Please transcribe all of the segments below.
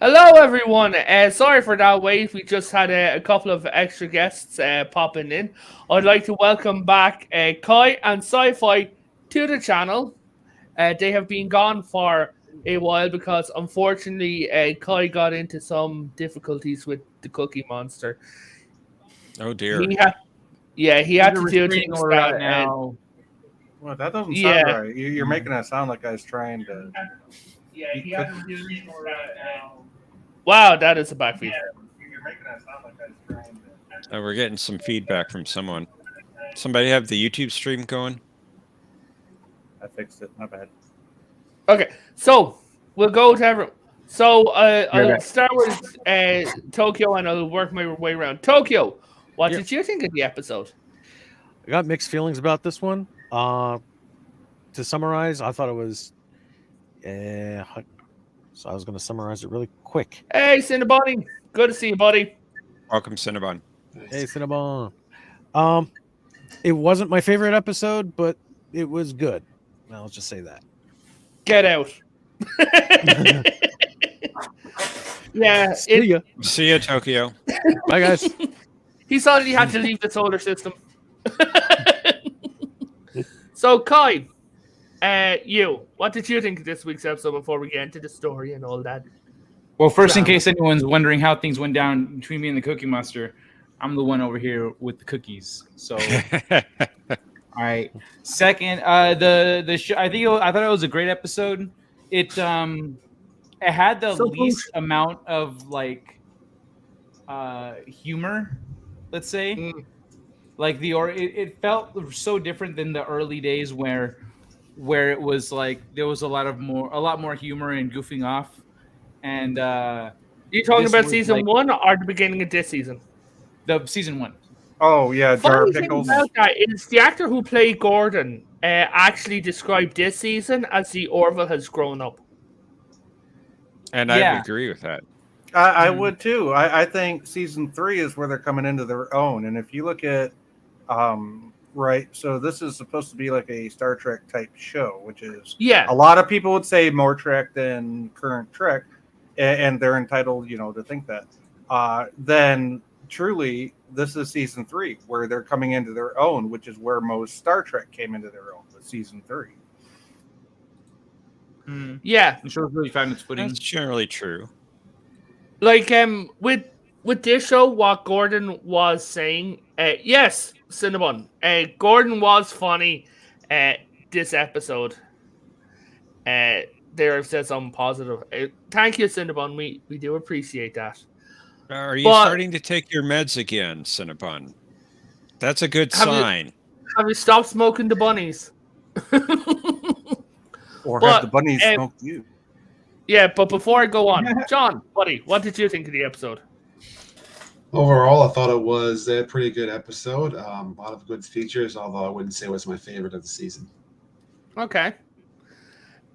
Hello, everyone. Sorry for that wait. We just had a couple of extra guests popping in. I'd like to welcome back Kai and Sci-Fi to the channel. They have been gone for a while because, unfortunately, Kai got into some difficulties with the Cookie Monster. Oh dear. He had, yeah, he had Under to do restraining things order that, right now. Well, that doesn't sound yeah, right. You're making it sound like I was trying to eat cookies. wow, that is a backfeed. You're making it sound like I was trying to. We're getting some feedback from someone. Somebody have the YouTube stream going? I fixed it. My bad. Okay, so we'll go to everyone. So You're I'll back. start with Tokyo and I'll work my way around. Tokyo, what Yep. did you think of the episode? I got mixed feelings about this one. To summarize, I thought it was. So I was going to summarize it really quick. Hey, Cinnabon, good to see you, buddy. Welcome, Cinnabon. Hey, Cinnabon. It wasn't my favorite episode, but it was good. I'll just say that. Get out. Yeah, See ya. See you, Tokyo. Bye, guys. he saw that he had to leave the solar system. So, Kai, what did you think of this week's episode before we get into the story and all that? Well, first, in case anyone's wondering how things went down between me and the Cookie Monster, I'm the one over here with the cookies. So, all right. Second, the show. I thought it was a great episode. It had the So least amount of humor, let's say. Like it felt so different than the early days where it was like there was a lot more humor and goofing off. And you talking this about was season like- one or the beginning of this season? the season 1. Oh yeah, Jar Funny of thing Pickles. about that is the actor who played Gordon actually described this season as the Orville has grown up. And I Yeah. would agree with that. I would too. I think season 3 is where they're coming into their own. And if you look at, right, so this is supposed to be like a Star Trek type show, which is Yeah. a lot of people would say more Trek than current Trek, and they're entitled, to think that. Then truly, this is season 3 where they're coming into their own, which is where most Star Trek came into their own with season 3. Yeah. The show's really found its footing. That's generally true. Like with this show, what Gordon was saying, yes, Cinnabon, Gordon was funny. This episode, there said something positive. Thank you, Cinnabon. We do appreciate that. Are you But- starting to take your meds again, Cinnabon? That's a good sign. Have you stopped smoking the bunnies? Or But, have the bunnies um, smoked you? Yeah, but before I go on, John, buddy, what did you think of the episode? Overall, I thought it was a pretty good episode. A lot of good features, although I wouldn't say it was my favorite of the season. Okay.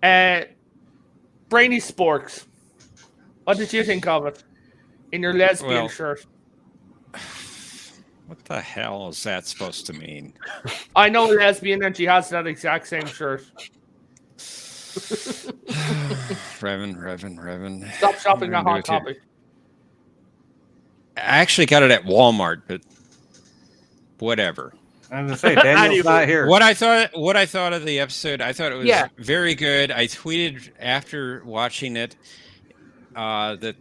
Brainy Sporks, what did you think of it? In your lesbian Well- shirt. What the hell is that supposed to mean? I know lesbian and she has that exact same shirt. Revan. Stop shopping at Do Hot it too. Topic. I actually got it at Walmart, but whatever. I'm gonna say Daniel's Anyway. not here. What I thought of the episode, I thought it was Yeah. very good. I tweeted after watching it that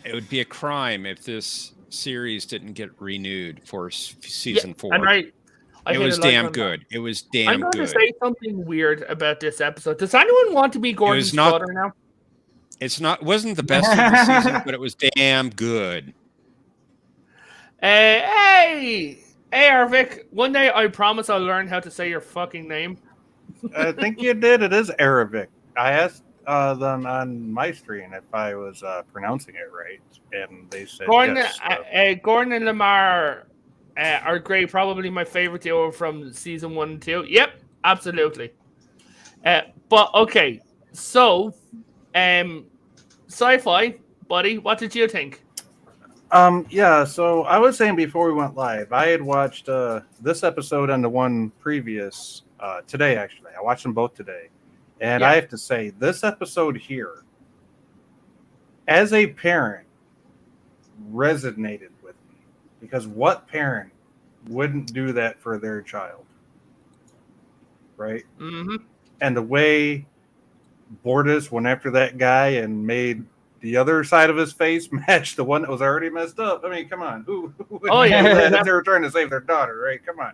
it would be a crime if this series didn't get renewed for season 4. And I it hit was a like damn on that. good. It was I'm damn going good. to say something weird about this episode. Does anyone want to be Gordon's not- brother now? Wasn't the best of the season, but it was damn good. Hey, Arvik. One day I promise I'll learn how to say your fucking name. I think you did. It is Arabic. I asked them on my stream if I was pronouncing it right, and they said Gordon, yes. So. Gordon and Lamar are great. Probably my favorite duo from season 1 and 2. Yep, absolutely. But okay, so sci-fi, buddy, what did you think? Yeah, so I was saying before we went live, I had watched this episode and the one previous today, actually. I watched them both today. And Yeah. I have to say, this episode here as a parent, resonated with me because what parent wouldn't do that for their child, right? Mm-hmm. And the way Bordas went after that guy and made the other side of his face match the one that was already messed up. I mean, come on, who would Oh, do yeah. that if they were trying to save their daughter, right? Come on.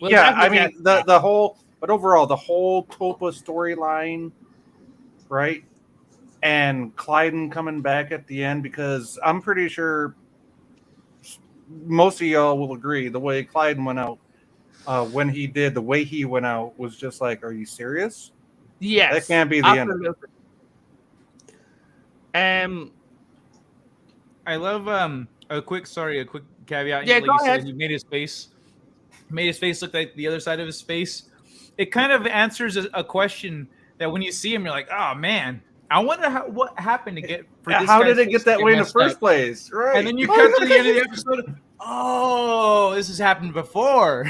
Well, Yeah, that I was mean the whole, but overall the whole Topa storyline, right? And Clyden coming back at the end, because I'm pretty sure most of y'all will agree the way Clyden went out, when he did, the way he went out was just like, are you serious? Yes. That can't be the end of it. I love a quick caveat. Yeah, Like go you said, ahead. he made his face look like the other side of his face. It kind of answers a question that when you see him, you're like, oh man, I wonder what happened to get for this. How guy's did it face get to that way in the messed first up. place? Right. And then you cut to the end of the episode. Oh, this has happened before.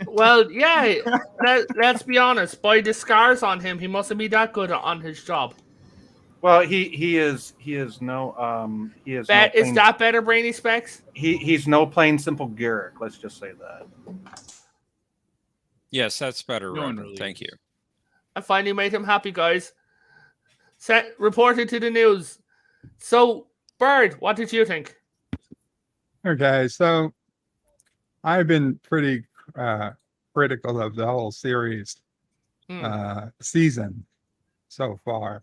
Well, yeah. Let's be honest. By the scars on him, he mustn't be that good on his job. Well, he is no Is that better, Brainy Specs? He's no plain simple Garrick. Let's just say that. Yes, that's better, No one Robert. really Thank you. I finally made him happy, guys. Reported to the news. So, Bird, what did you think? Okay, so I've been pretty critical of the whole series season so far.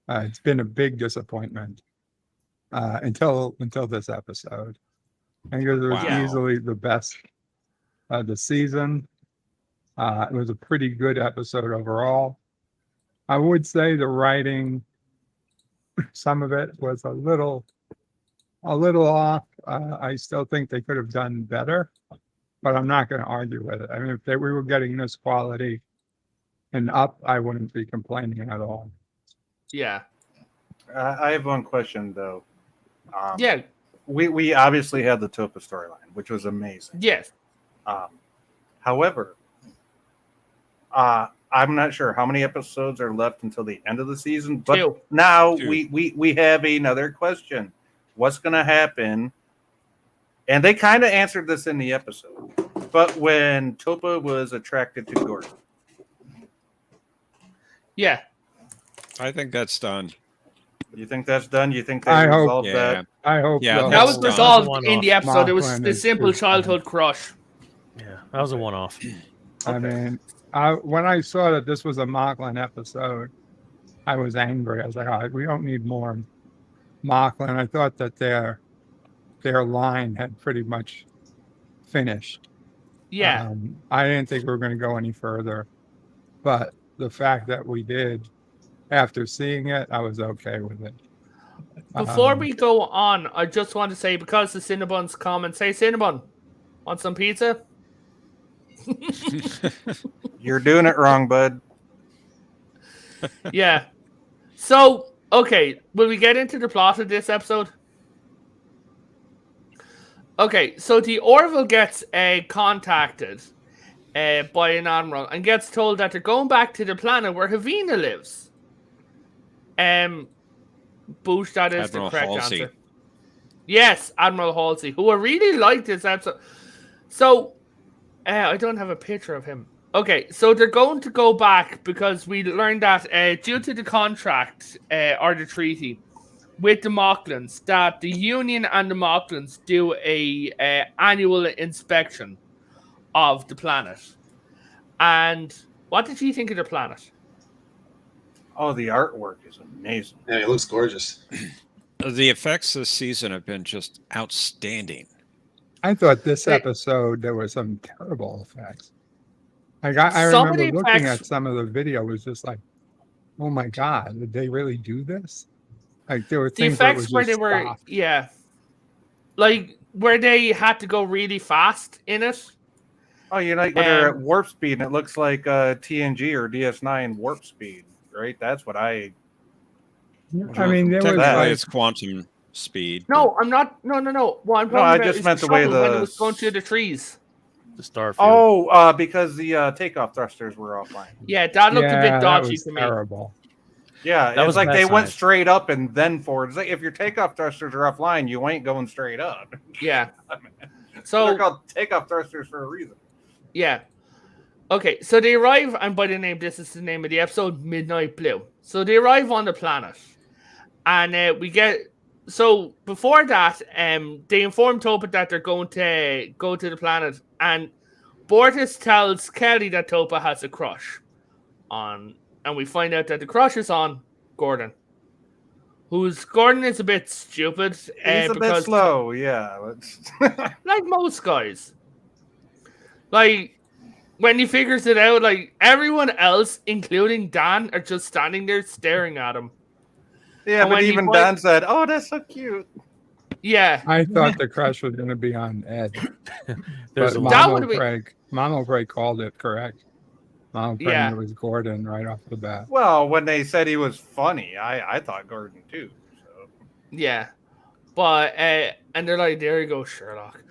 It's been a big disappointment until this episode. I think it was easily the best of the season. It was a pretty good episode overall. I would say the writing, some of it was a little off. I still think they could have done better, but I'm not going to argue with it. I mean, if we were getting this quality and up, I wouldn't be complaining at all. Yeah. I have one question though. Yeah. We obviously had the Topa storyline, which was amazing. Yes. However, I'm not sure how many episodes are left until the end of the season, but 2. now 2. we have another question. What's going to happen? And they kind of answered this in the episode, but when Topa was attracted to Gordon. Yeah. I think that's done. You think that's done? You think they I hope- resolved Yeah. that? I hope Yeah, the That was whole- done. resolved One in the off. episode. It was Markland the is- simple is fine. childhood crush. Yeah, that was a one-off. I mean, when I saw that this was a Mocklin episode, I was angry. I was like, oh, we don't need more Mocklin. I thought that their line had pretty much finished. Yeah. I didn't think we were going to go any further, but the fact that we did after seeing it, I was okay with it. Before we go on, I just want to say, because the Cinnabon's comment, say, Cinnabon, want some pizza? You're doing it wrong, bud. Yeah. So, okay, will we get into the plot of this episode? Okay, so the Orville gets contacted by an admiral and gets told that they're going back to the planet where Havina lives. Boosh, that is Admiral the correct Halsey. answer. Yes, Admiral Halsey, who I really liked this episode. So, I don't have a picture of him. Okay, so they're going to go back because we learned that due to the contract or the treaty with the Mocklins, that the Union and the Mocklins do a annual inspection of the planet. And what did you think of the planet? Oh, the artwork is amazing. Yeah, it looks gorgeous. The effects this season have been just outstanding. I thought this Hey. episode there were some terrible effects. Like I Some of remember the looking effects- at some of the video, was just like, oh my god, did they really do this? Like there were The things where it effects was where just they were, stopped. yeah, like where they had to go really fast in it. Oh, you know, when they're at warp speed, and it looks like TNG or DS9 warp speed, right? That's what I. I mean, there was Technically, like, it's quantum speed. No, I'm not. No. What I'm talking I about just is meant the way trouble when the- it was going through the trees. The Starfield. Oh, because the takeoff thrusters were offline. Yeah, that looked a bit that dodgy was to me. terrible. Yeah, That it's was like bad they went science. straight up and then forward. It's like if your takeoff thrusters are offline, you ain't going straight up. Yeah. They're So called takeoff thrusters for a reason. yeah. Okay, so they arrive, and by the name, this is the name of the episode, Midnight Blue. So they arrive on the planet, and we get. So before that, they inform Topa that they're going to go to the planet, and Bortus tells Kelly that Topa has a crush on, and we find out that the crush is on Gordon. Gordon is a bit stupid. He's a bit because slow, yeah. like most guys. Like, when he figures it out, like, everyone else, including Dan, are just standing there staring at him. Yeah, And but when he even finds- Dan said, "Oh, that's so cute." Yeah. I thought the crush was going to be on Ed. There's But a That lot. would've been- Mono Craig called it correct. Mono Craig Yeah. it was Gordon right off the bat. Well, when they said he was funny, I thought Gordon too. So. Yeah. But, and they're like, there you go, Sherlock.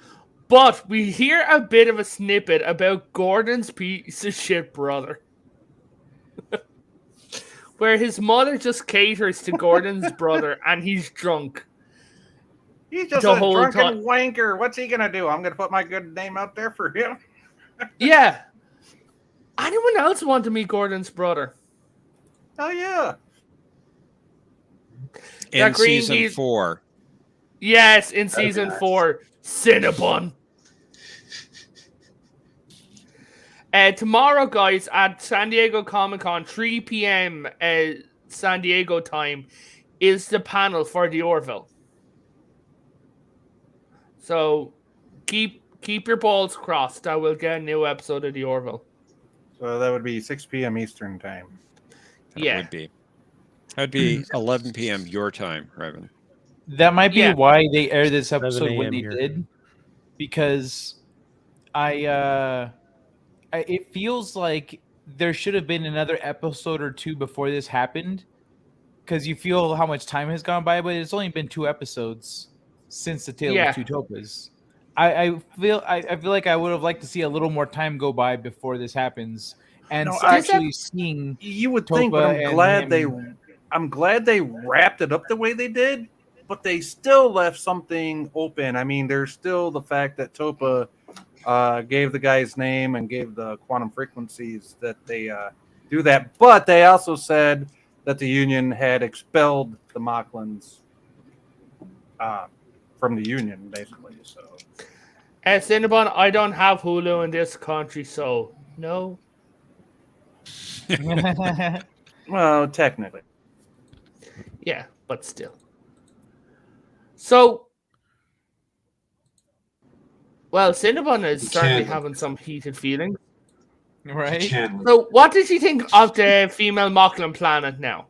But we hear a bit of a snippet about Gordon's piece of shit brother. Where his mother just caters to Gordon's brother, and he's drunk. He's just The a whole drunken time. wanker. What's he gonna do? I'm gonna put my good name out there for him. Yeah. Anyone else want to meet Gordon's brother? Oh yeah. In That green season heat- 4. Yes, in season nice. 4, Cinnabon. Tomorrow, guys, at San Diego Comic-Con, 3 p.m. San Diego time, is the panel for the Orville. So keep your balls crossed that we'll get a new episode of the Orville. So that would be 6 p.m. Eastern time. That Yeah. would be. That'd be 11 p.m. your time, Revan. That might be Yeah. why they aired this 7 episode when a.m. they here. did, because it feels like there should have been another episode or two before this happened, because you feel how much time has gone by, but it's only been 2 episodes since the Tale Yeah. of Two Topas. I feel like I would have liked to see a little more time go by before this happens, and No, actually seeing You would think, but Topa and I'm glad they wrapped it up the way they did, but they still left something open. I mean, there's still the fact that Topa gave the guy's name and gave the quantum frequencies that they do that, but they also said that the Union had expelled the Mocklins from the Union, basically. So Cinnabon, I don't have Hulu in this country, so no. well, technically. Yeah, but still. So, well, Cinnabon is certainly Can- having some heated feelings. right. Chandler. So, what did you think of the female Mocklin planet now?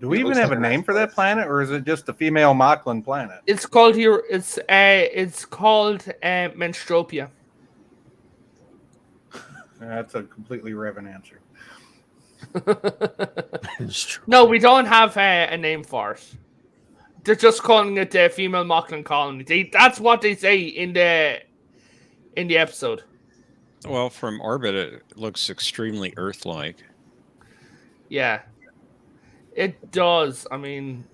Do we It even looks have like a a name nice for that place. planet, or is it just the female Mocklin planet? It's called here. It's called Menstropia. That's a completely Revan answer. No, we don't have a name for it. They're just calling it the female Mocklin colony. That's what they say in the episode. Well, from orbit, it looks extremely Earth-like. Yeah, it does. I mean,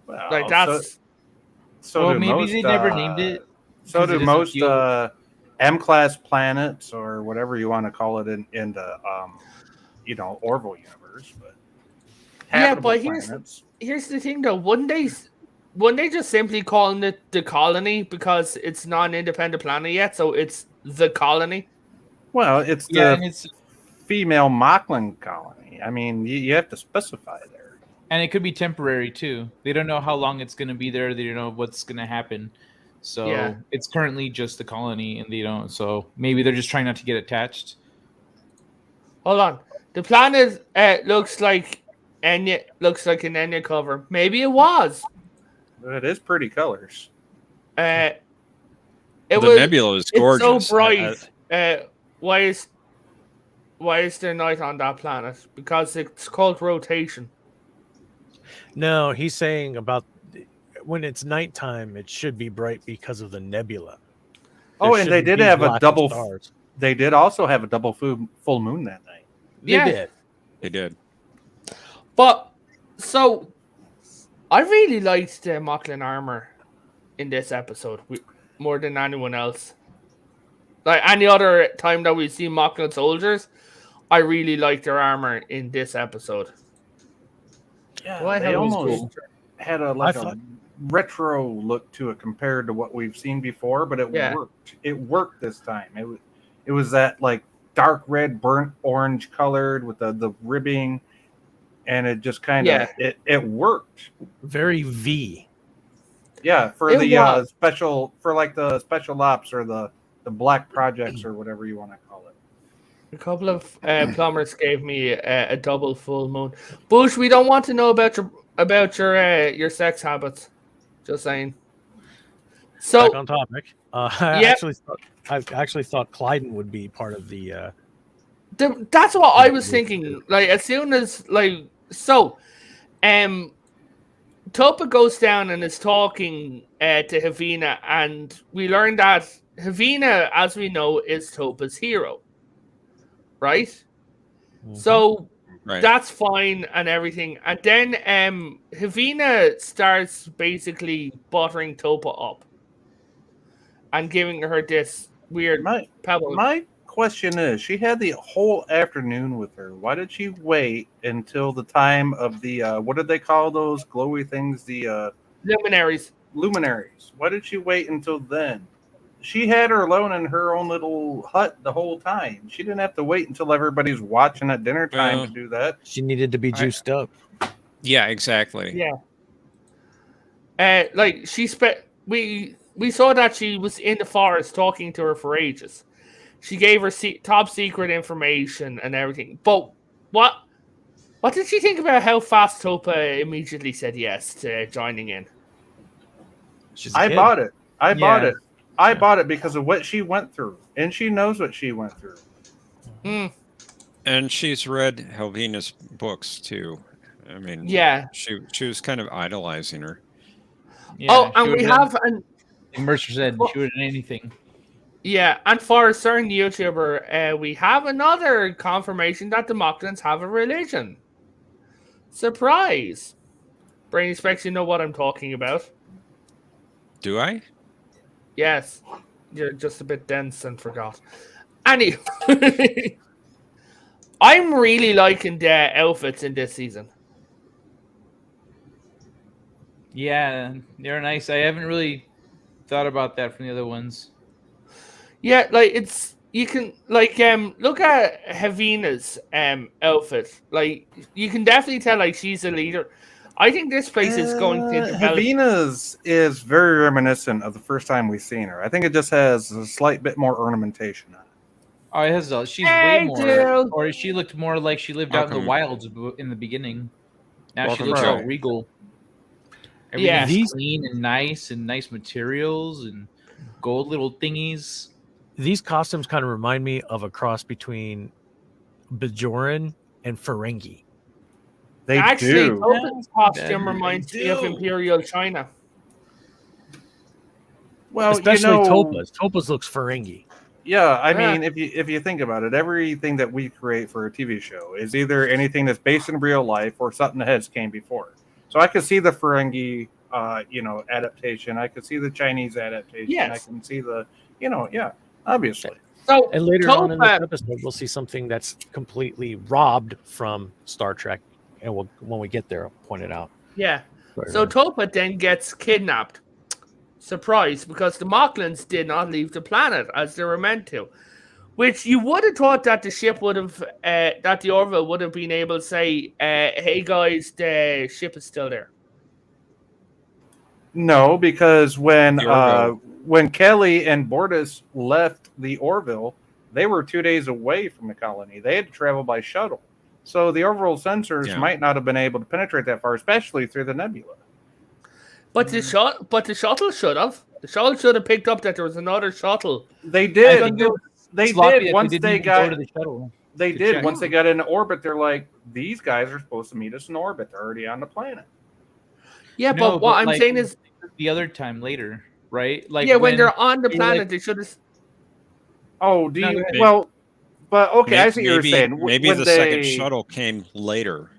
Well, like that's so Well, do maybe most, they never named it. So 'cause it do doesn't most feel- M-class planets, or whatever you want to call it, in the Orville universe. But Yeah, habitable but here's the thing though. Wouldn't they just simply calling it the colony because it's not an independent planet yet? So it's the colony. well, it's Yeah, the and it's female Mocklin colony. I mean, you have to specify there. and it could be temporary too. They don't know how long it's going to be there. They don't know what's going to happen. So Yeah. it's currently just the colony, and they don't. So maybe they're just trying not to get attached. Hold on. The planet looks like Enya. Looks like an Enya cover. Maybe it was. It is pretty colors. It The was. nebula is gorgeous. It's so bright. Why is there night on that planet? Because it's called rotation. No, he's saying about when it's nighttime, it should be bright because of the nebula. Oh, There and they shouldn't did be have a lots of double. stars. they did also have a double full moon that night. They did. They did. But so I really liked the Moclan armor in this episode more than anyone else. Like any other time that we've seen Moclan soldiers, I really liked their armor in this episode. Yeah, Well, I they thought it was almost cool. had a retro look to it compared to what we've seen before, but it worked. It worked this time. It was that like dark red, burnt orange colored with the ribbing, and it just kind of it worked. Very V. Yeah, for It the was. special ops or the black projects or whatever you want to call it. A couple of plumbers gave me a double full moon. Bush, we don't want to know about your sex habits. Just saying. So Back on topic. I actually thought Clyden would be part of the. that's what I was thinking. Like as soon as Topa goes down and is talking to Havina, and we learn that Havina, as we know, is Topa's hero. Right? Mhm. So Right. that's fine and everything. And then Havina starts basically buttering Topa up and giving her this weird pebble. My question is, she had the whole afternoon with her. Why did she wait until the time of the what did they call those glowy things? The Luminaries. Why did she wait until then? She had her alone in her own little hut the whole time. She didn't have to wait until everybody's watching at dinner time to do that. She needed to be juiced up. Yeah, exactly. Yeah. Like we saw that she was in the forest talking to her for ages. She gave her top secret information and everything. But what did she think about how fast Topa immediately said yes to joining in? I bought it. I bought it because of what she went through, and she knows what she went through. And she's read Helvina's books too. I mean, she was kind of idolizing her. Yeah, and we have an. Mercer said she would do anything. Yeah, and for a certain YouTuber, we have another confirmation that the Moclans have a religion. Surprise! Brain expects you know what I'm talking about. Do I? Yes. You're just a bit dense and forgot. Anyway, I'm really liking the outfits in this season. Yeah, they're nice. I haven't really thought about that from the other ones. Yeah, like you can look at Havina's outfit. Like you can definitely tell like she's a leader. I think this place is going to develop. Havina's is very reminiscent of the first time we've seen her. I think it just has a slight bit more ornamentation on it. Oh, it has. She's way more. Or she looked more like she lived out in the wilds in the beginning. Now she looks all regal. Everything's clean and nice materials and gold little thingies. These costumes kind of remind me of a cross between Bajoran and Ferengi. They Actually, do. Topa's costume reminds me of Imperial China. Well, especially Topa's. Topa's looks Ferengi. Yeah, I mean, if you think about it, everything that we create for a TV show is either anything that's based in real life or something that has came before. So I could see the Ferengi, adaptation. I could see the Chinese adaptation. Yes. I can see the, obviously. So and later on in this episode, we'll see something that's completely robbed from Star Trek, and when we get there, I'll point it out. Yeah. So Topa then gets kidnapped. Surprise, because the Moclans did not leave the planet as they were meant to. Which you would have thought that the ship would have, that the Orville would have been able to say, hey guys, the ship is still there. No, because when Kelly and Bortus left the Orville, they were 2 days away from the colony. They had to travel by shuttle. So the Orville sensors might not have been able to penetrate that far, especially through the nebula. But the shuttle should have. The shuttle should have picked up that there was another shuttle. They did. They did once they they got to the shuttle. They did once they got into orbit. They're like, these guys are supposed to meet us in orbit. They're already on the planet. Yeah, but what I'm saying is the other time later, right? Like when they're on the planet, they should have. Oh, do No, you? go ahead. Well, but okay, I see what you're Maybe saying. maybe When the second shuttle came later.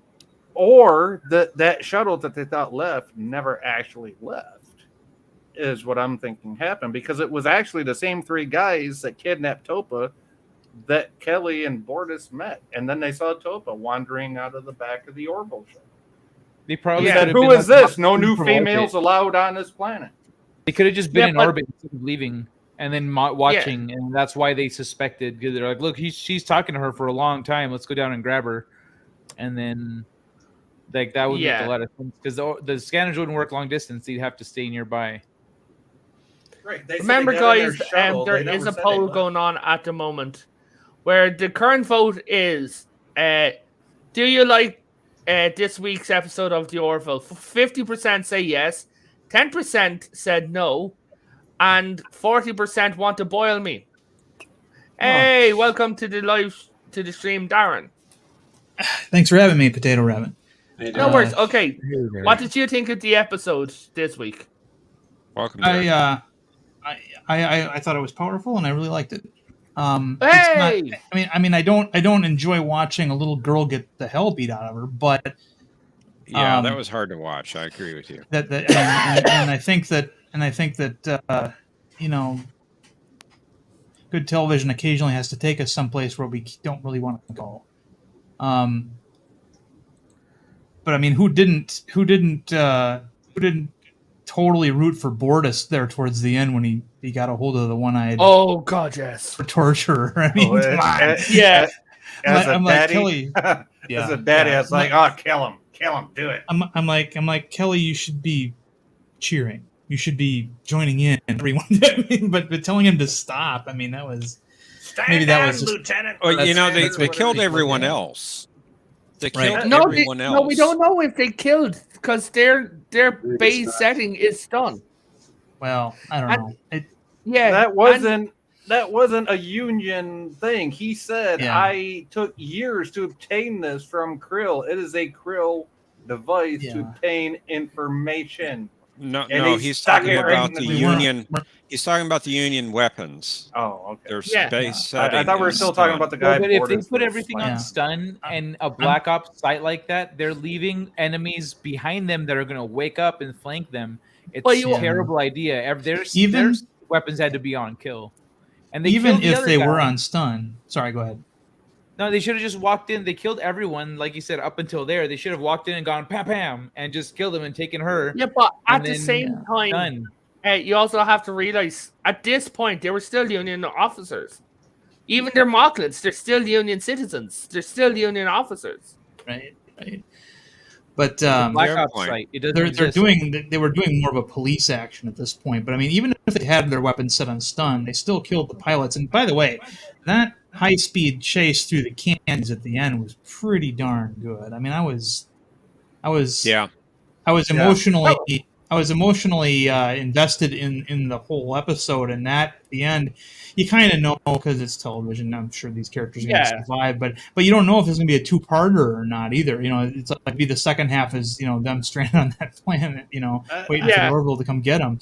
or that shuttle that they thought left never actually left, is what I'm thinking happened, because it was actually the same three guys that kidnapped Topa that Kelly and Bortus met, and then they saw Topa wandering out of the back of the Orville ship. They He probably Yeah. could said, have "Who been is this? No like, new from females orbit. allowed on this planet." They could have just been Yeah, in but- orbit instead of leaving and then watching, and that's why they suspected. Because they're like, "Look, she's talking to her for a long time. Let's go down and grab her," and then like that would make Yeah. a lot of sense because the scanners wouldn't work long distance; they'd have to stay nearby. Right. They Remember, guys, there is a poll going on at the moment where the current vote is: do you like this week's episode of the Orville? 50% say yes, 10% said no, and 40% want to boil me. Hey, welcome to the stream, Darren. Thanks for having me, Potato Rabbit. No worries. Okay, what did you think of the episode this week? Welcome. Derek. I thought it was powerful, and I really liked it. Hey! It's not, I mean, I don't enjoy watching a little girl get the hell beat out of her, but Yeah, that was hard to watch. I agree with you. and I think that you know, good television occasionally has to take us someplace where we don't really want to go. But I mean, who didn't totally root for Bortus there towards the end when he got a hold of the one-eyed Oh God, yes. torturer? I mean, come on. Yeah. As a I'm like, daddy, Kelly. as a daddy, I was like, "Oh, kill him, do it." I'm like Kelly. You should be cheering. You should be joining in. Everyone, but telling him to stop. I mean, that was maybe that was just, Lieutenant. Well, That's- they what killed it is. everyone else. They Right. killed No, everyone else. no, we don't know if they killed because their Maybe base it's not. setting is done. well, I don't know. Yeah, That wasn't a union thing. He said, Yeah. "I took years to obtain this from Krill. It is a Krill device to Yeah. obtain information." No, And no, they he's stuck talking it right about in the the- We weren't- Union. He's talking about the Union weapons. Oh, okay. Their Yeah. space setting. I thought we were is still talking done. about the guy. But if they Bortus put that everything was on Yeah. stun and a Black Ops site like that, they're leaving enemies behind them that are going to wake up and flank them. It's Well, a terrible idea. Their weapons had to be on kill, and they even killed the if other they guy. were on stun. Sorry, go ahead. No, they should have just walked in. They killed everyone, like you said, up until there. They should have walked in and gone pam pam and just killed them and taken her. yeah, but at and the then, same time, Done. you also have to realize at this point they were still Union officers. Even their Mocklets, they're still Union citizens. They're still Union officers. Right. But Black Fair Ops point. site. It doesn't they exist. were doing more of a police action at this point. But I mean, even if they had their weapons set on stun, they still killed the pilots. And by the way, that high speed chase through the canyons at the end was pretty darn good. I mean, I was Yeah. emotionally invested in the whole episode, and that at the end, you kind of know because it's television. I'm sure these characters are going to survive, but you don't know if there's going to be a two-parter or not either. You know, it's like the second half is them stranded on that planet, waiting for the Orville to come get them.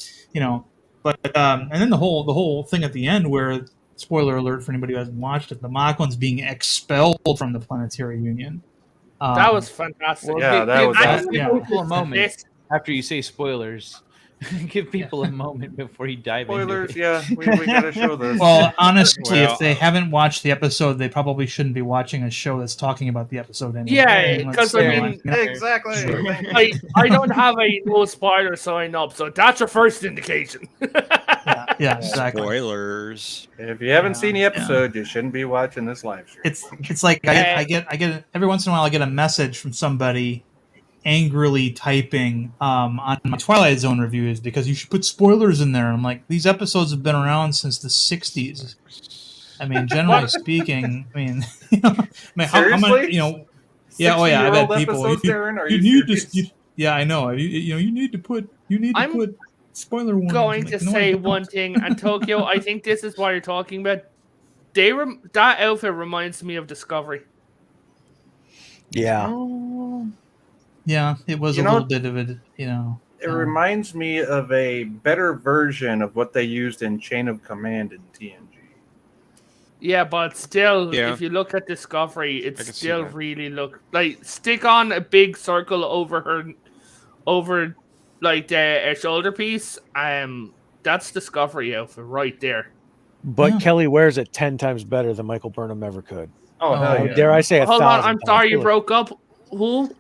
But and then the whole thing at the end where, spoiler alert for anybody who hasn't watched it, the Mocklins being expelled from the Planetary Union. That was fantastic. Well, Yeah, that was give awesome. people a moment This- after you say spoilers. Give people a moment before you dive Spoilers, into it. yeah, we gotta show this. Well, honestly, Well, if they haven't watched the episode, they probably shouldn't be watching a show that's talking about the episode anyway. Yeah, Let's 'cause, say, I mean, Exactly. I don't have a no spoiler sign up, so that's your first indication. yeah, exactly. Spoilers. If you haven't seen the episode, you shouldn't be watching this live stream. It's like I get every once in a while I get a message from somebody angrily typing on my Twilight Zone reviews because you should put spoilers in there. I'm like, these episodes have been around since the 60s. I mean, generally speaking, how many, Seriously? yeah, oh yeah, I've had 60-year-old people. episodes, Darren? Are You you need serious? to, yeah, I know. You need to put I'm put spoiler warnings. Going I'm to like, no, I say don't. one thing, and Tokyo, I think this is what you're talking about. That outfit reminds me of Discovery. Yeah. Yeah, it was You a know- little bit of it, It reminds me of a better version of what they used in Chain of Command in TNG. Yeah, but still, Yeah. if you look at Discovery, it I can see still that. really look like stick on a big circle over like the shoulder piece. That's Discovery outfit right there. But Yeah. Kelly wears it 10 times better than Michael Burnham ever could. Oh, hell Oh, yeah. Dare I say Hold on, 1,000 I'm times. sorry She you looks- broke up. Who?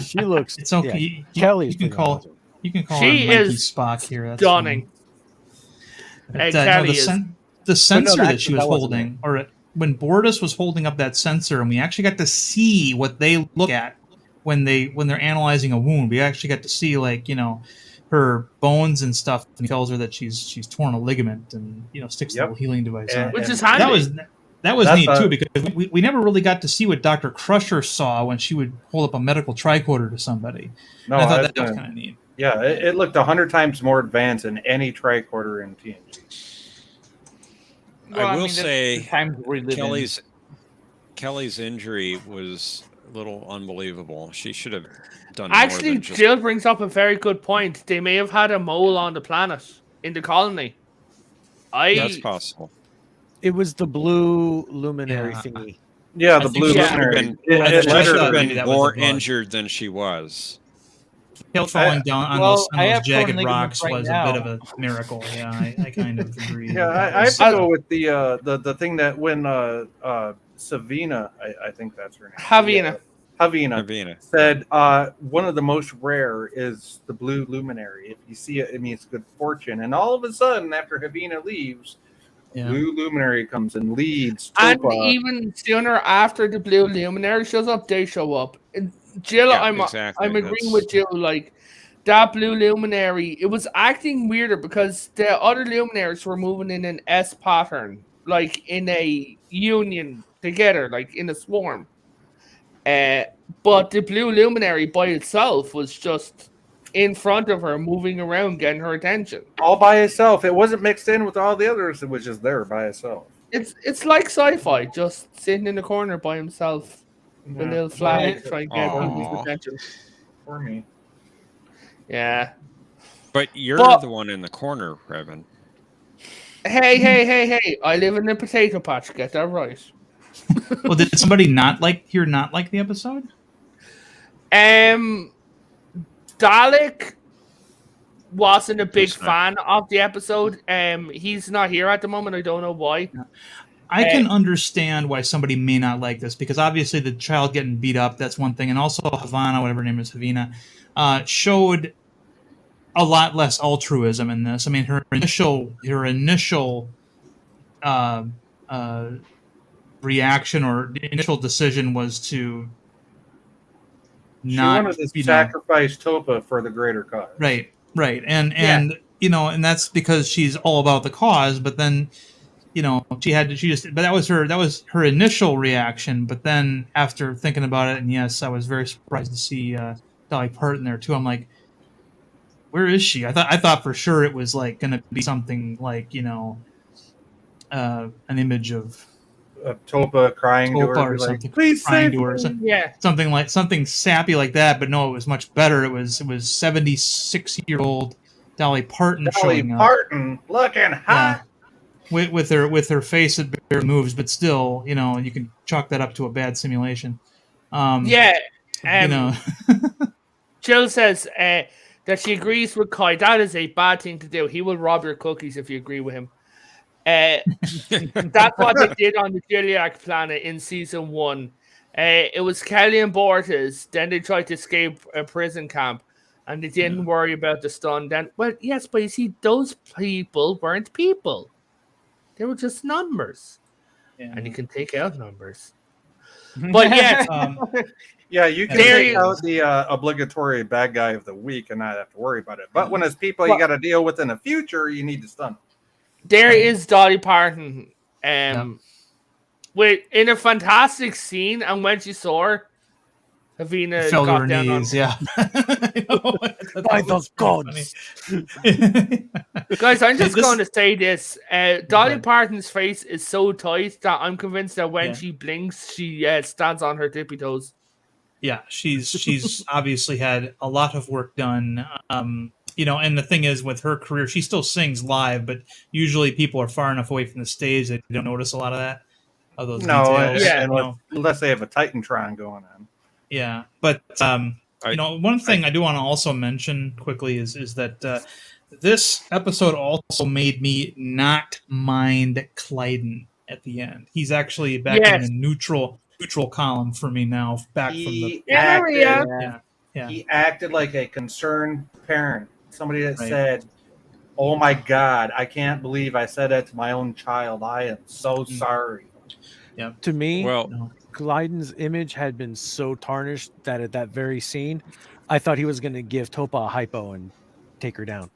She looks. It's okay. Yeah, You Kelly's can freaking call awesome. you can call She her Mikey is Spock here. That's Stunning. fine. But, Kelly no, is. the sensor the that she accent, was that wasn't holding, or when Bortus was holding up that sensor, and we actually got to see what they look at when they're analyzing a wound. We actually got to see, like, her bones and stuff, and he tells her that she's torn a ligament, and sticks the little healing device on it. Which is handy. That was That's neat too, because we never really got to see what Dr. Crusher saw when she would hold up a medical tricorder to somebody. No, And I thought that's that was gonna- kind of neat. Yeah, it looked 100 times more advanced than any tricorder in TNG. Well, I will mean, say the times we live in. Kelly's injury was a little unbelievable. She should have done Actually, more than just... Jill brings up a very good point. They may have had a mole on the planet in the colony. That's possible. It was the blue luminary Yeah. thingy. Yeah, I the think blue she She should have luminary. been, It she let should her- have maybe been that was a more bug. injured than she was. Hill falling down on well, those, I have jagged torn ligaments rocks right was now. a bit of a miracle. Yeah, I kind of agree. Yeah, That I have was- to go with the thing that when Savina, I think that's her name. Havina. Havina Avena. said one of the most rare is the blue luminary. If you see it, it means good fortune. And all of a sudden, after Havina leaves, Yeah. blue luminary comes and leads And Topa. even sooner after the blue luminary shows up, they show up. And Jill, Yeah, I'm exactly. agreeing That's- with Jill. Like that blue luminary, it was acting weirder because the other luminaries were moving in an S pattern, like in a union together, like in a swarm. But the blue luminary by itself was just in front of her, moving around, getting her attention. all by itself. It wasn't mixed in with all the others. It was just there by itself. It's like sci-fi, just sitting in the corner by himself, with a little flag, Right. trying to get Aw. people's attention. For me. Yeah. But you're But- the one in the corner, Revan. Hey! I live in a potato patch. Get that right. Well, did somebody not like the episode? Dalek wasn't a big Who's not? fan of the episode. He's not here at the moment. I don't know why. I can understand why somebody may not like this, because obviously the child getting beat up, that's one thing, and also Havana, whatever her name is, Havina, showed a lot less altruism in this. I mean, her initial reaction or initial decision was to She not, wanted to you know, sacrifice Topa for the greater cause. right, and and that's because she's all about the cause. But then, but that was her initial reaction. But then after thinking about it, and yes, I was very surprised to see Dolly Parton there too. I'm like, where is she? I thought for sure it was like going to be something like an image of Topa crying to Topa her, or be like, something, please crying save to her, me." Yeah. something sappy like that. But no, it was much better. It was 76-year-old Dolly Parton Dolly showing up. Parton looking hot. With her face that barely moves, but still, you can chalk that up to a bad simulation. Yeah. you know, Jill says that she agrees with Kai. That is a bad thing to do. He will rob your cookies if you agree with him. That's what they did on the Gilliac planet in season 1. It was Kelly and Bortus. Then they tried to escape a prison camp, and they didn't worry about the stun. Then, well, yes, but you see, those people weren't people. They were just numbers, and you can take out numbers. But yes, Yeah, you can There take you- out the obligatory bad guy of the week and not have to worry about it. But when it's people you got to deal with in the future, you need to stun them. there is Dolly Parton. In a fantastic scene, and when she saw her, Havina fell to got her down knees. on. Yeah. By those gods. Guys, I'm just This- going to say this. Dolly ahead. Parton's face is so tight that I'm convinced that when Yeah. she blinks, she stands on her tippy toes. Yeah, she's obviously had a lot of work done. And the thing is, with her career, she still sings live, but usually people are far enough away from the stage that they don't notice a lot of those No, details. Yeah. unless they have a Titantron going on. Yeah, but one thing I do want to also mention quickly is that this episode also made me not mind Clyden at the end. He's actually back in the neutral column for me now. Back from the He acted like a concerned parent, somebody that said, "Oh my God, I can't believe I said that to my own child. I am so sorry." Yeah. To me, Well, Glyden's image had been so tarnished that at that very scene, I thought he was going to give Topa a hypo and take her down.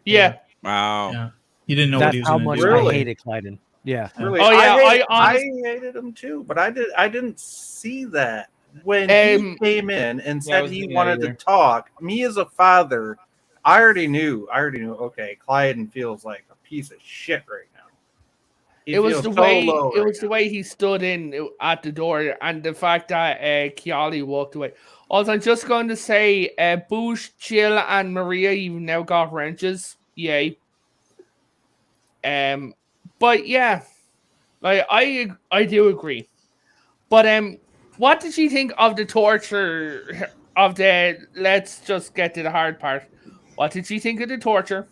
Yeah. wow. Yeah. You didn't know That's what he was how going to much do. Really? I hated Clyden. Yeah. Really? Oh, yeah, I hated him too, but I didn't see that when he came in and said he wanted to talk. Me as a father, I already knew. Okay, Clyden feels like a piece of shit right now. It was the way he stood in at the door, and the fact that Kiali walked away. Also, I'm just going to say, Boosh, Jill, and Maria, you've now got wrenches. Yay. But yeah, like I do agree. But what did you think of the torture of the? Let's just get to the hard part. What did you think of the torture?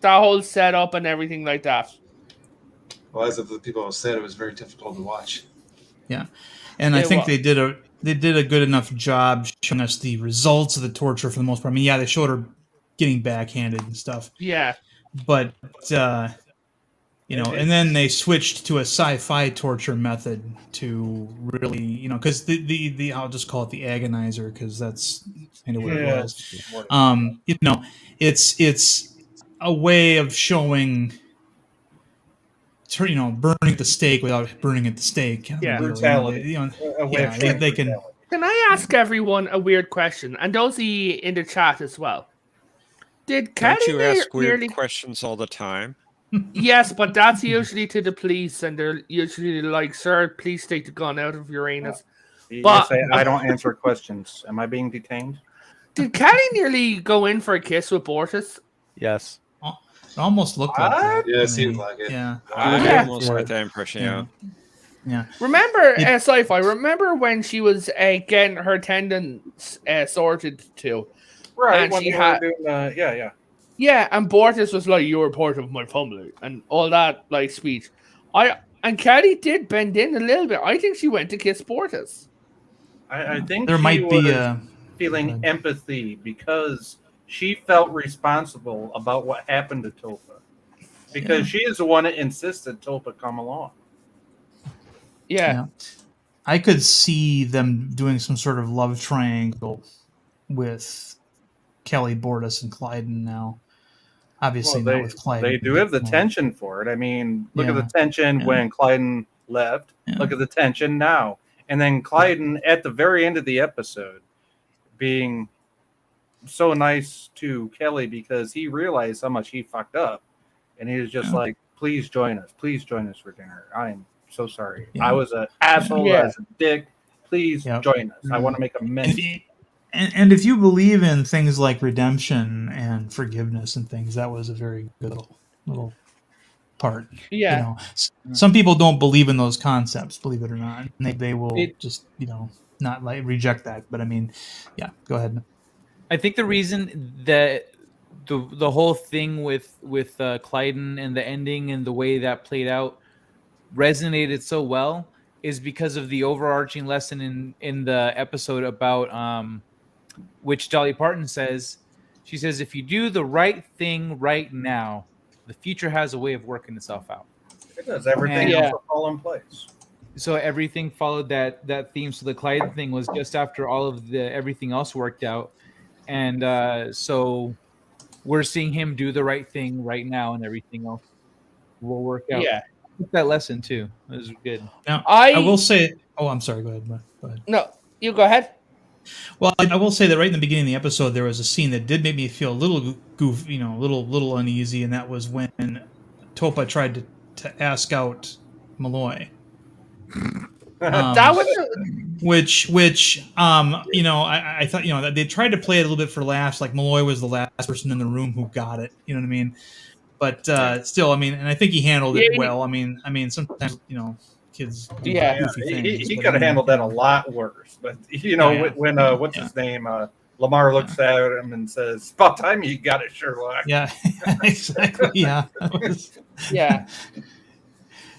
That whole setup and everything like that. Well, as the people have said, it was very difficult to watch. Yeah, and I think they did a good enough job showing us the results of the torture for the most part. I mean, yeah, they showed her getting backhanded and stuff. Yeah, but and then they switched to a sci-fi torture method to really, because the I'll just call it the agonizer, because that's kind of what it was. It's a way of showing, burning at the stake without burning at the stake. Yeah, brutality. They can. Can I ask everyone a weird question, and those in the chat as well? Don't you ask weird questions all the time? Yes, but that's usually to the police, and they're usually like, "Sir, please take the gun out of your anus." But I don't answer questions. Am I being detained? Did Kelly nearly go in for a kiss with Bortus? Yes. It almost looked like that. Yeah, it seemed like it. Yeah. I almost got that impression, yeah. Remember, sci-fi. Remember when she was getting her tendons sorted too? Right. And when she they had, were doing yeah. Yeah, and Bortus was like, "You're part of my family," and all that like speech. And Kelly did bend in a little bit. I think she went to kiss Bortus. I think there might be feeling empathy because she felt responsible about what happened to Topa, because she is the one that insisted Topa come along. Yeah. I could see them doing some sort of love triangle with Kelly, Bortus, and Clyden now. Obviously, not with Clyden. They do have the tension for it. I mean, look at the tension when Clyden left. Yeah. Look at the tension now. And then Clyden, at the very end of the episode, being so nice to Kelly because he realized how much he fucked up. And he was just like, please join us. Please join us for dinner. I am so sorry. I was an asshole. I was a dick. Please join us. I want to make amends. And if you believe in things like redemption and forgiveness and things, that was a very good little part. Yeah. Some people don't believe in those concepts, believe it or not. They will just, not like reject that. But I mean, go ahead. I think the reason that the whole thing with Clyden and the ending and the way that played out resonated so well is because of the overarching lesson in the episode about which Dolly Parton says. She says, if you do the right thing right now, the future has a way of working itself out. It does. Everything else will fall in place. So everything followed that theme. So the Clyde thing was just after all of everything else worked out. And so we're seeing him do the right thing right now, and everything else will work out. Yeah. That lesson too. It was good. Now, I will say, I'm sorry. Go ahead. No, you go ahead. Well, I will say that right in the beginning of the episode, there was a scene that did make me feel a little goofy, a little uneasy, and that was when Topa tried to ask out Malloy. That was which you know, I thought, you know, that they tried to play it a little bit for laughs, like Malloy was the last person in the room who got it. You know what I mean? But still, I mean, and I think he handled it well. I mean, sometimes, you know, kids do goofy things. He but could have I mean, handled that a lot worse. But you know, when what's his name? Lamar looks at him and says, "It's about time you got it, Sherlock." Yeah, exactly. Yeah. yeah.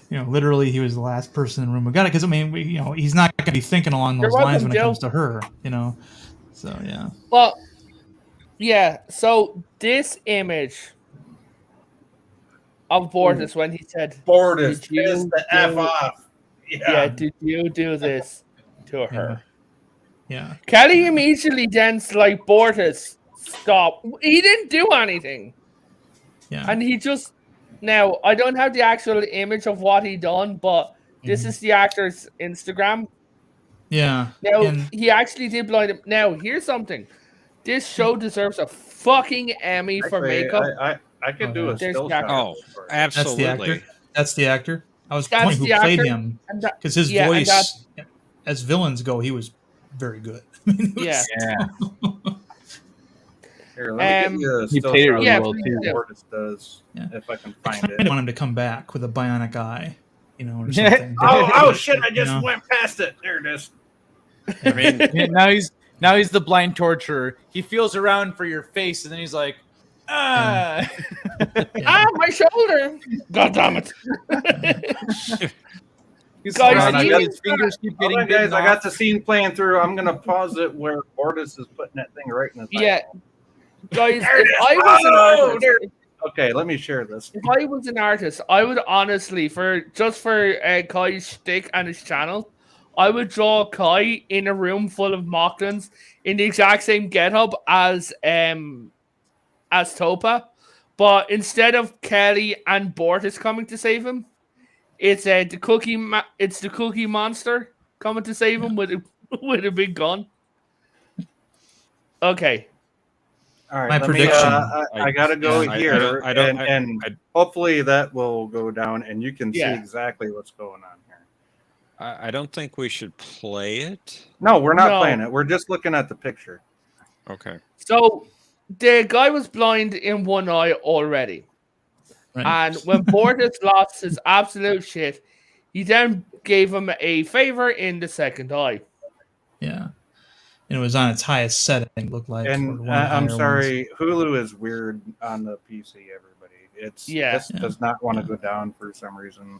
You know, literally, he was the last person in the room who got it. Because I mean, you know, he's not going to be thinking along those lines when it comes to her. You know, so yeah. Well, yeah. So this image of Bortus when he said, "Bortus, piss the F off." Yeah, did you do this to her? Yeah. Kelly immediately then's like, Bortus, stop. He didn't do anything. Yeah. And he just, now, I don't have the actual image of what he done, but this is the actor's Instagram. Yeah. Now, he actually did blind him. Now, here's something. This show deserves a fucking Emmy for makeup. I could do a still shot. Oh, absolutely. That's the actor. I was wondering who played him, because his voice, as villains go, he was very good. I mean, yeah. Here, let me get you a still played it shot really well too. Bortus does, if I can find it. I want him to come back with a bionic eye, you know, or something. oh shit! I just went past it. There it is. I mean, now he's the blind torturer. He feels around for your face, and then he's like, ah, my shoulder! God damn it! His fingers keep getting guys, I got the scene playing through. I'm gonna pause it where Bortus is putting that thing right in his eye. Yeah, guys, if I was an artist, okay, let me share this. If I was an artist, I would honestly, for Kai's shtick and his channel, I would draw Kai in a room full of Mocklins in the exact same getup as Topa, but instead of Kelly and Bortus coming to save him, it's the cookie monster coming to save him with a big gun. Okay. All right. My prediction. I gotta go here, and hopefully that will go down, and you can see exactly what's going on here. I don't think we should play it. No, we're not playing it. We're just looking at the picture. Okay. So the guy was blind in one eye already. Right. And when Bortus lost his absolute shit, he then gave him a favor in the second eye. Yeah. And it was on its highest setting, it looked like. And I'm sorry, Hulu is weird on the PC, everybody. This does not want to go down for some reason.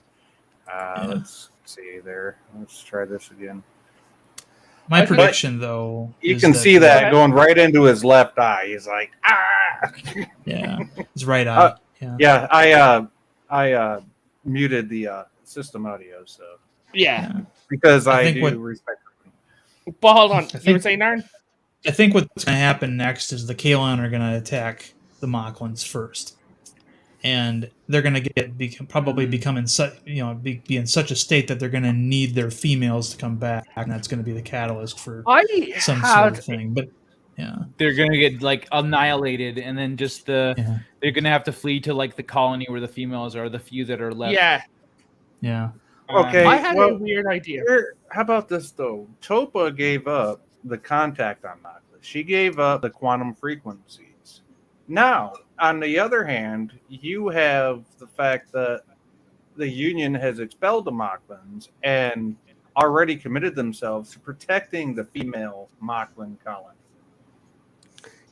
Let's see there. Let's try this again. My prediction, though, you can see that going right into his left eye. He's like, ah. Yeah, his right eye. I muted the system audio, so because I do respect. But hold on, you were saying, Aaron? I think what's going to happen next is the Kalan are going to attack the Mocklins first, and they're going to probably become in such be in such a state that they're going to need their females to come back, and that's going to be the catalyst for some sort of thing. But they're going to get like annihilated, and then just they're going to have to flee to like the colony where the females are, the few that are left. Yeah. Okay. I had a weird idea. How about this though? Topa gave up the contact on Mocklin. She gave up the quantum frequencies. Now, on the other hand, you have the fact that the Union has expelled the Mocklins and already committed themselves to protecting the female Mocklin colony.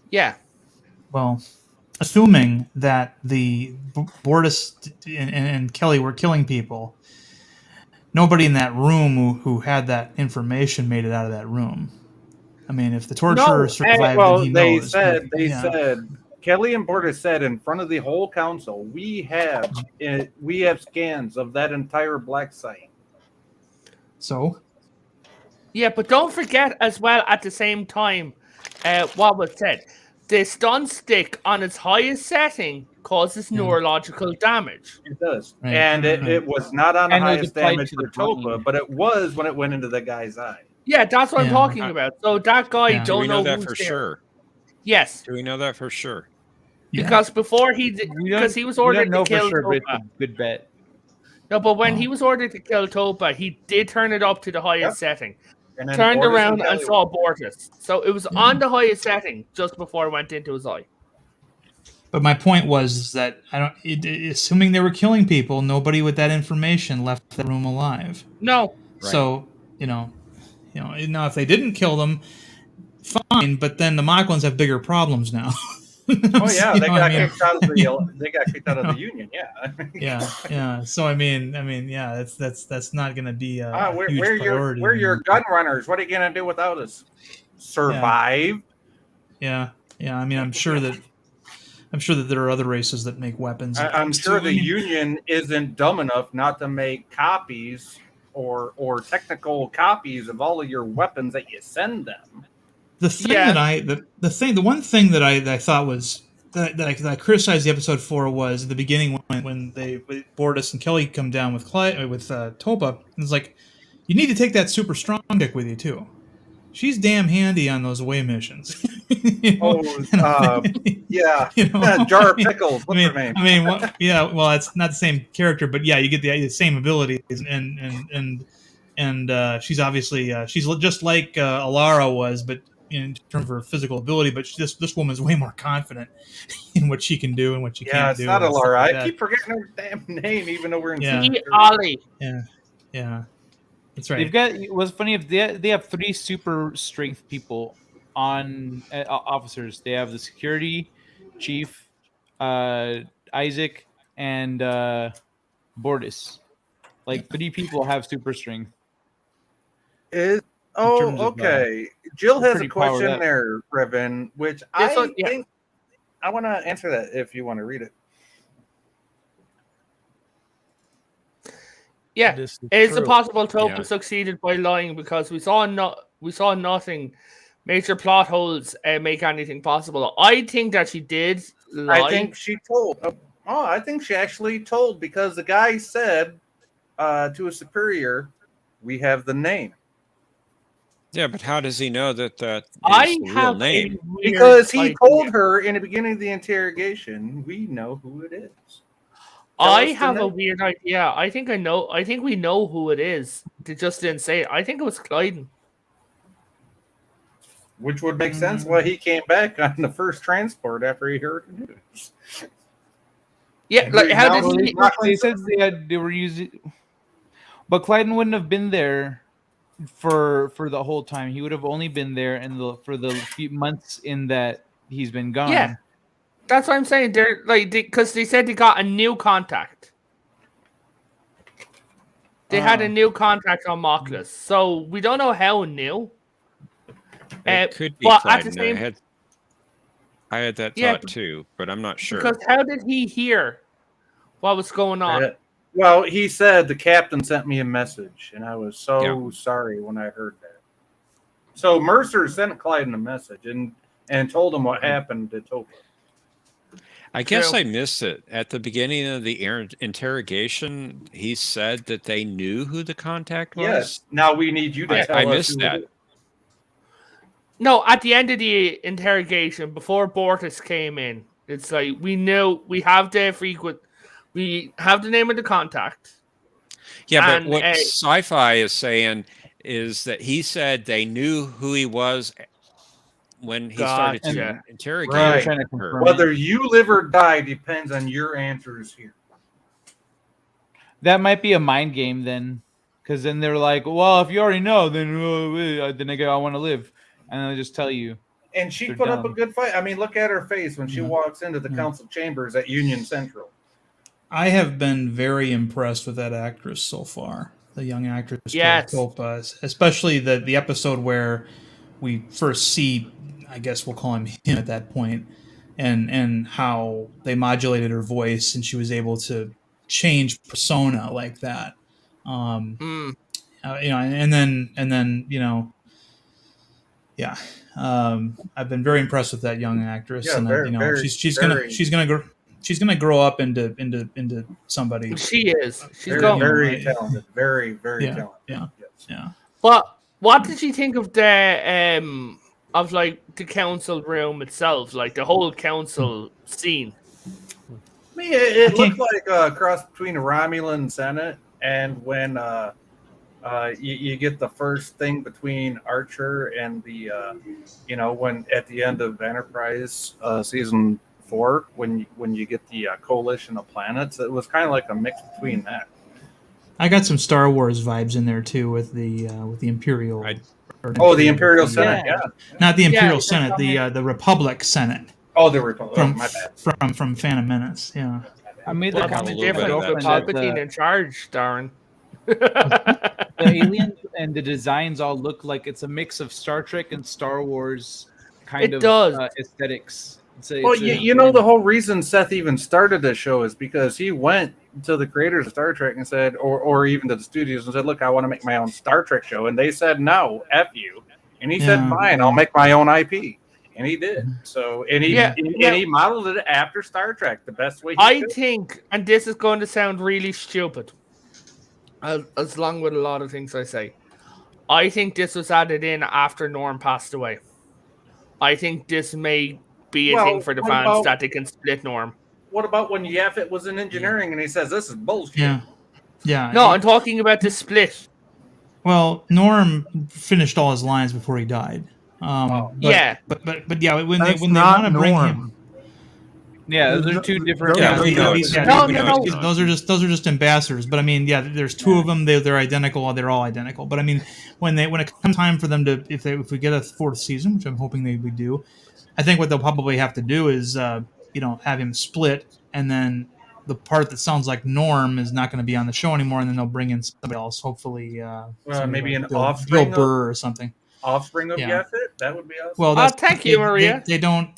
Yeah. Well, assuming that the Bortus and Kelly were killing people, nobody in that room who had that information made it out of that room. I mean, if the torturer survived, then he knows. They said Kelly and Bortus said in front of the whole council, we have scans of that entire black site. So? Yeah, but don't forget as well at the same time what was said. The stun stick on its highest setting causes neurological damage. It does. Right. And it was not on the highest damage for Topa, but it was when it went into the guy's eye. Yeah, that's what I'm talking about. So that guy don't know that who's for there. sure. Yes. Do we know that for sure? Because before he was ordered to kill know for sure, Topa. but it's a good bet. No, but when he was ordered to kill Topa, he did turn it up to the highest setting. And then Turned Bortus around and Kelly saw Bortus. So it was on the highest setting just before it went into his eye. But my point was that assuming they were killing people, nobody with that information left the room alive. No. Right. So now if they didn't kill them, fine. But then the Moklins have bigger problems now. Oh yeah, they got kicked out of the Union. Yeah. Yeah. So I mean, yeah, that's not going to be a huge priority. We're your gun runners. What are you going to do without us? Survive? Yeah. I mean, I'm sure that there are other races that make weapons. I'm sure the Union isn't dumb enough not to make copies or technical copies of all of your weapons that you send them. The one thing that I thought was that I criticized the episode for was at the beginning when Bortus and Kelly come down with Topa. It's like, you need to take that super strong dick with you too. She's damn handy on those away missions. Yeah, Jar of Pickles. What's her name? Well, it's not the same character, but yeah, you get the same abilities, and she's obviously she's just like Alara was, but in terms of her physical ability, but this woman's way more confident in what she can do and what she can't do. Yeah, it's not Alara. I keep forgetting her damn name, even though we're in Ollie. Yeah. That's right. They've got. What's funny if they have 3 super strength people on officers. They have the security chief, Isaac, and Bortus. Like 3 people have super strength. Okay. Jill has a pretty powered question up. there, Revan, which I think I want to answer that if you want to read it. Yeah, This is true. it possible Topa Yeah. succeeded by lying because we saw nothing major plot holes make anything possible? I think that she did lie. I think she told. I think she actually told because the guy said to a superior, "We have the name." Yeah, but how does he know that is I the real have name? a weird Because he idea. told her in the beginning of the interrogation, "We know who it is." I us the have a name. weird idea. I think we know who it is. They just didn't say it. I think it was Clyden. Which would make sense why he came back on the first transport after he heard the news. Yeah, like how Now did he? They said they were using, but Clyden wouldn't have been there for the whole time. He would have only been there for the few months in that he's been gone. Yeah, that's what I'm saying. They're like because they said they got a new contact. They had a new contact on Moklas, so we don't know how new. It could be but at the Clyden. same, I had that Yeah, thought too, but I'm not sure. because how did he hear what was going on? Well, he said the captain sent me a message, and I was so sorry when I heard that. So Mercer sent Clyden a message and told him what happened to Topa. I guess I missed it. At the beginning of the interrogation, he said that they knew who the contact was. Yes. Now we need you to tell us. I missed who that. it is. No, at the end of the interrogation, before Bortus came in, it's like we have the name of the contact. Yeah, And, but what Sci-Fi is saying is that he said they knew who he was when he started to interrogate Right. Trying to confirm Whether you live or die depends on your answers here. That might be a mind game then, because then they're like, well, if you already know, then I want to live, and they'll just tell you. And she They're put up dumb. a good fight. I mean, look at her face when she walks into the council chambers at Union Central. I have been very impressed with that actress so far. The young actress, Yes. Topa, especially the episode where we first see, I guess we'll call him at that point, and how they modulated her voice and she was able to change persona like that. And then I've been very impressed with that young actress, Yeah, and very, she's very- gonna grow up into somebody. She is. She's Very, going. very talented. Very, very Yeah, talented. yeah. Yes. Yeah. But what did you think of the council room itself, like the whole council scene? Me, it looked like a cross between a Romulan Senate and when you get the first thing between Archer and the when at the end of Enterprise season 4 when you get the coalition of planets. It was kind of like a mix between that. I got some Star Wars vibes in there too with the Imperial. The Imperial Senate, yeah. Not the Imperial Senate, the Republic Senate. Oh, the Republic. My bad. From Phantom Menace, yeah. I made What's the difference with Palpatine in charge, Darren? The aliens and the designs all look like it's a mix of Star Trek and Star Wars kind of aesthetics. The whole reason Seth even started this show is because he went to the creators of Star Trek and said, or even to the studios and said, "Look, I want to make my own Star Trek show," and they said, "No, F you," and he said, "Fine, I'll make my own IP." And he did. So, and he modeled it after Star Trek the best way he could. Think, and this is going to sound really stupid, as long with a lot of things I say, I think this was added in after Norm passed away. I think this may be a thing for the fans that they can split Norm. What about when Yaffet was in engineering and he says this is bullshit? Yeah. No, I'm talking about the split. Well, Norm finished all his lines before he died. But when they want to bring him, those are two different. Those are just ambassadors. But I mean, there's two of them. They're identical. They're all identical. But I mean, when it comes time for them to, if we get a fourth season, which I'm hoping we do, I think what they'll probably have to do is have him split, and then the part that sounds like Norm is not going to be on the show anymore, and then they'll bring in somebody else. Hopefully, maybe like an offspring Bill Burr or something. Offspring of Yaffet? That would be awesome. Well, thank you, Maria. They don't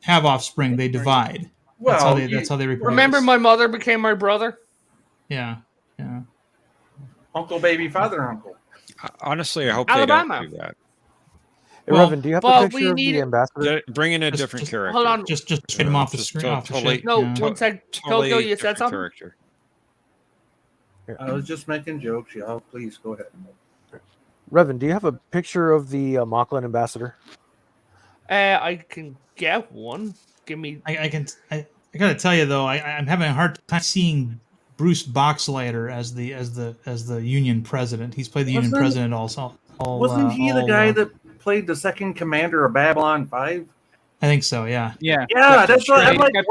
have offspring. They divide. Well, that's how they reproduce. Remember, my mother became my brother. Yeah. Uncle, baby, father, uncle. Honestly, I hope Alabama. they don't do that. Hey, Revan, do you have a picture of the ambassador? Bring in a different character. Hold on. Just get him off the screen. One sec. Tokyo, you said something? Character. I was just making jokes. Yeah, please go ahead. Revan, do you have a picture of the Mocklin ambassador? I can get one. Give me. I gotta tell you though, I'm having a hard time seeing Bruce Boxleiter as the Union president. He's played the Union president also. Wasn't he the guy that played the second commander of Babylon 5? I think so. Yeah. Yeah. That's what I'm like. I'm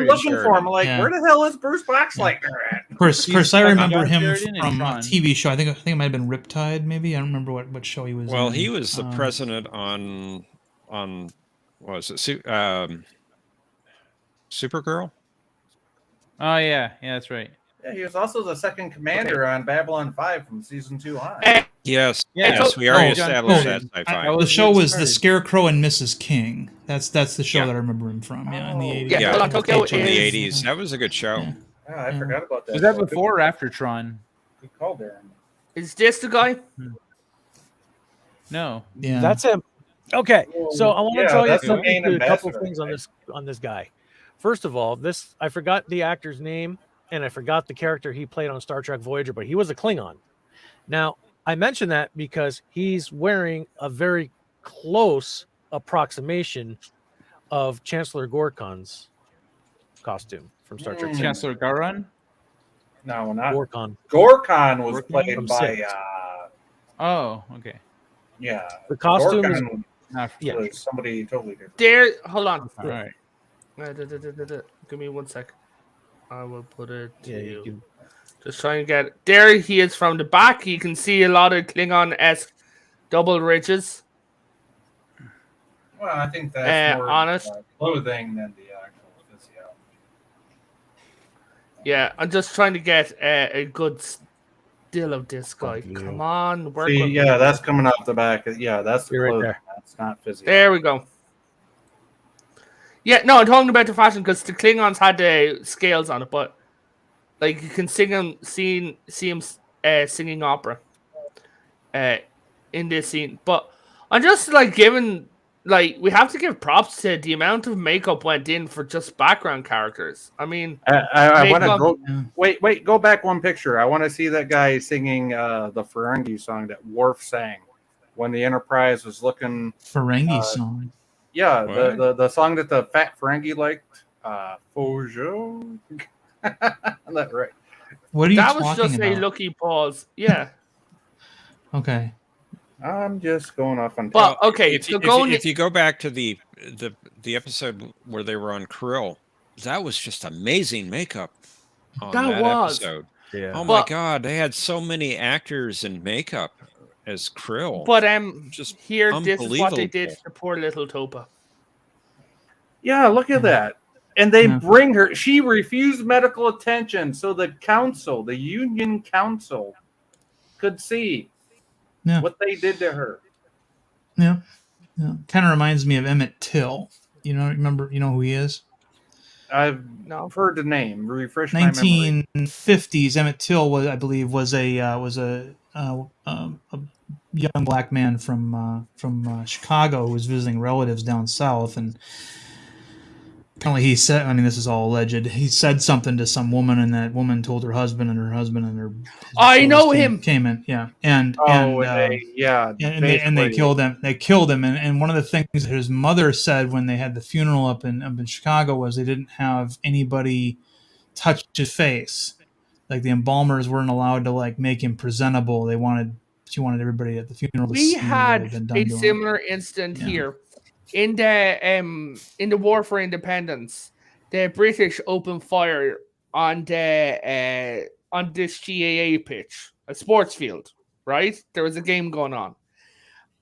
looking for him. Like, where the hell is Bruce Boxleiter at? Of course, I remember him from a TV show. I think it might have been Riptide. Maybe I don't remember what show he was. Well, in. he was the president on what was it? Supergirl. Oh yeah, that's right. Yeah, he was also the second commander on Babylon 5 from season 2 on. Yes, we already established that. The show was The Scarecrow and Mrs. King. That's the show that I remember him from. Yeah, in the 80s. Yeah, in the 80s. That was a good show. Yeah, I forgot about that. Was that before or after Tron? Good call, Darren. Is this the guy? No. Yeah. That's him. Okay, so I want to tell you a couple things on this guy. First of all, I forgot the actor's name and I forgot the character he played on Star Trek Voyager, but he was a Klingon. Now, I mention that because he's wearing a very close approximation of Chancellor Gorkon's costume from Star Trek. Chancellor Garan? No, not Gorkon. Gorkon was played by. Oh, okay. Yeah, the costume Gorkon was somebody totally different. There, hold on. All right. Give me 1 sec. I will put it to you. Can... Just trying to get there. He is from the back. You can see a lot of Klingon-esque double ridges. Well, I think that's more honest clothing than the actual physiology. Yeah, I'm just trying to get a good still of this guy. Come on, work. See, that's coming off the back. Yeah, that's the clothing. Right, that's not physiology. There we go. Yeah, no, I'm talking about the fashion because the Klingons had the scales on it, but like you can see him singing opera in this scene. But I'm just like we have to give props to the amount of makeup went in for just background characters. I mean, I want to go. Wait, go back one picture. I want to see that guy singing the Ferengi song that Worf sang when the Enterprise was looking. Ferengi song. Yeah, the song that the fat Ferengi liked Fojo. That right? What are you That talking was just about? a lucky pause. Yeah. Okay. I'm just going off on. But okay, if you go back to the episode where they were on Krill, that was just amazing makeup on that episode. Yeah. Oh my God, they had so many actors in makeup as Krill. But just here, this is what they did unbelievable. to poor little Topa. Yeah, look at that. And they bring her. She refused medical attention, so the council, the Union Council, could see what they did to her. Yeah. Kind of reminds me of Emmett Till. You know who he is? I've heard the name. Refresh my memory. 1950s. Emmett Till was a young black man from Chicago who was visiting relatives down south, and apparently he said, I mean, this is all alleged, he said something to some woman, and that woman told her husband, and her husband and her I know him came in, and they killed him. They killed him, and one of the things that his mother said when they had the funeral up in Chicago was they didn't have anybody touch his face. Like the embalmers weren't allowed to like make him presentable. She wanted everybody at the funeral to we see what had had been done a to him. similar incident here in the War for Independence. The British opened fire on this GAA pitch, a sports field, right? There was a game going on,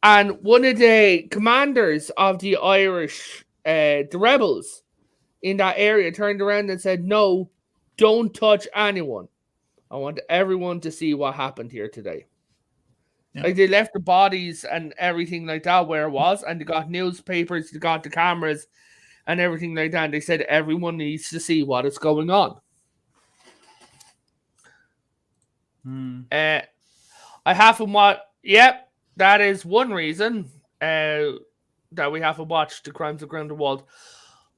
and one of the commanders of the Irish, the rebels in that area, turned around and said, "No, don't touch anyone. I want everyone to see what happened here today." Yeah. Like they left the bodies and everything like that where it was, and they got newspapers, they got the cameras and everything like that. And they said everyone needs to see what is going on. I haven't watched. Yep, that is one reason that we haven't watched The Crimes of Grindelwald.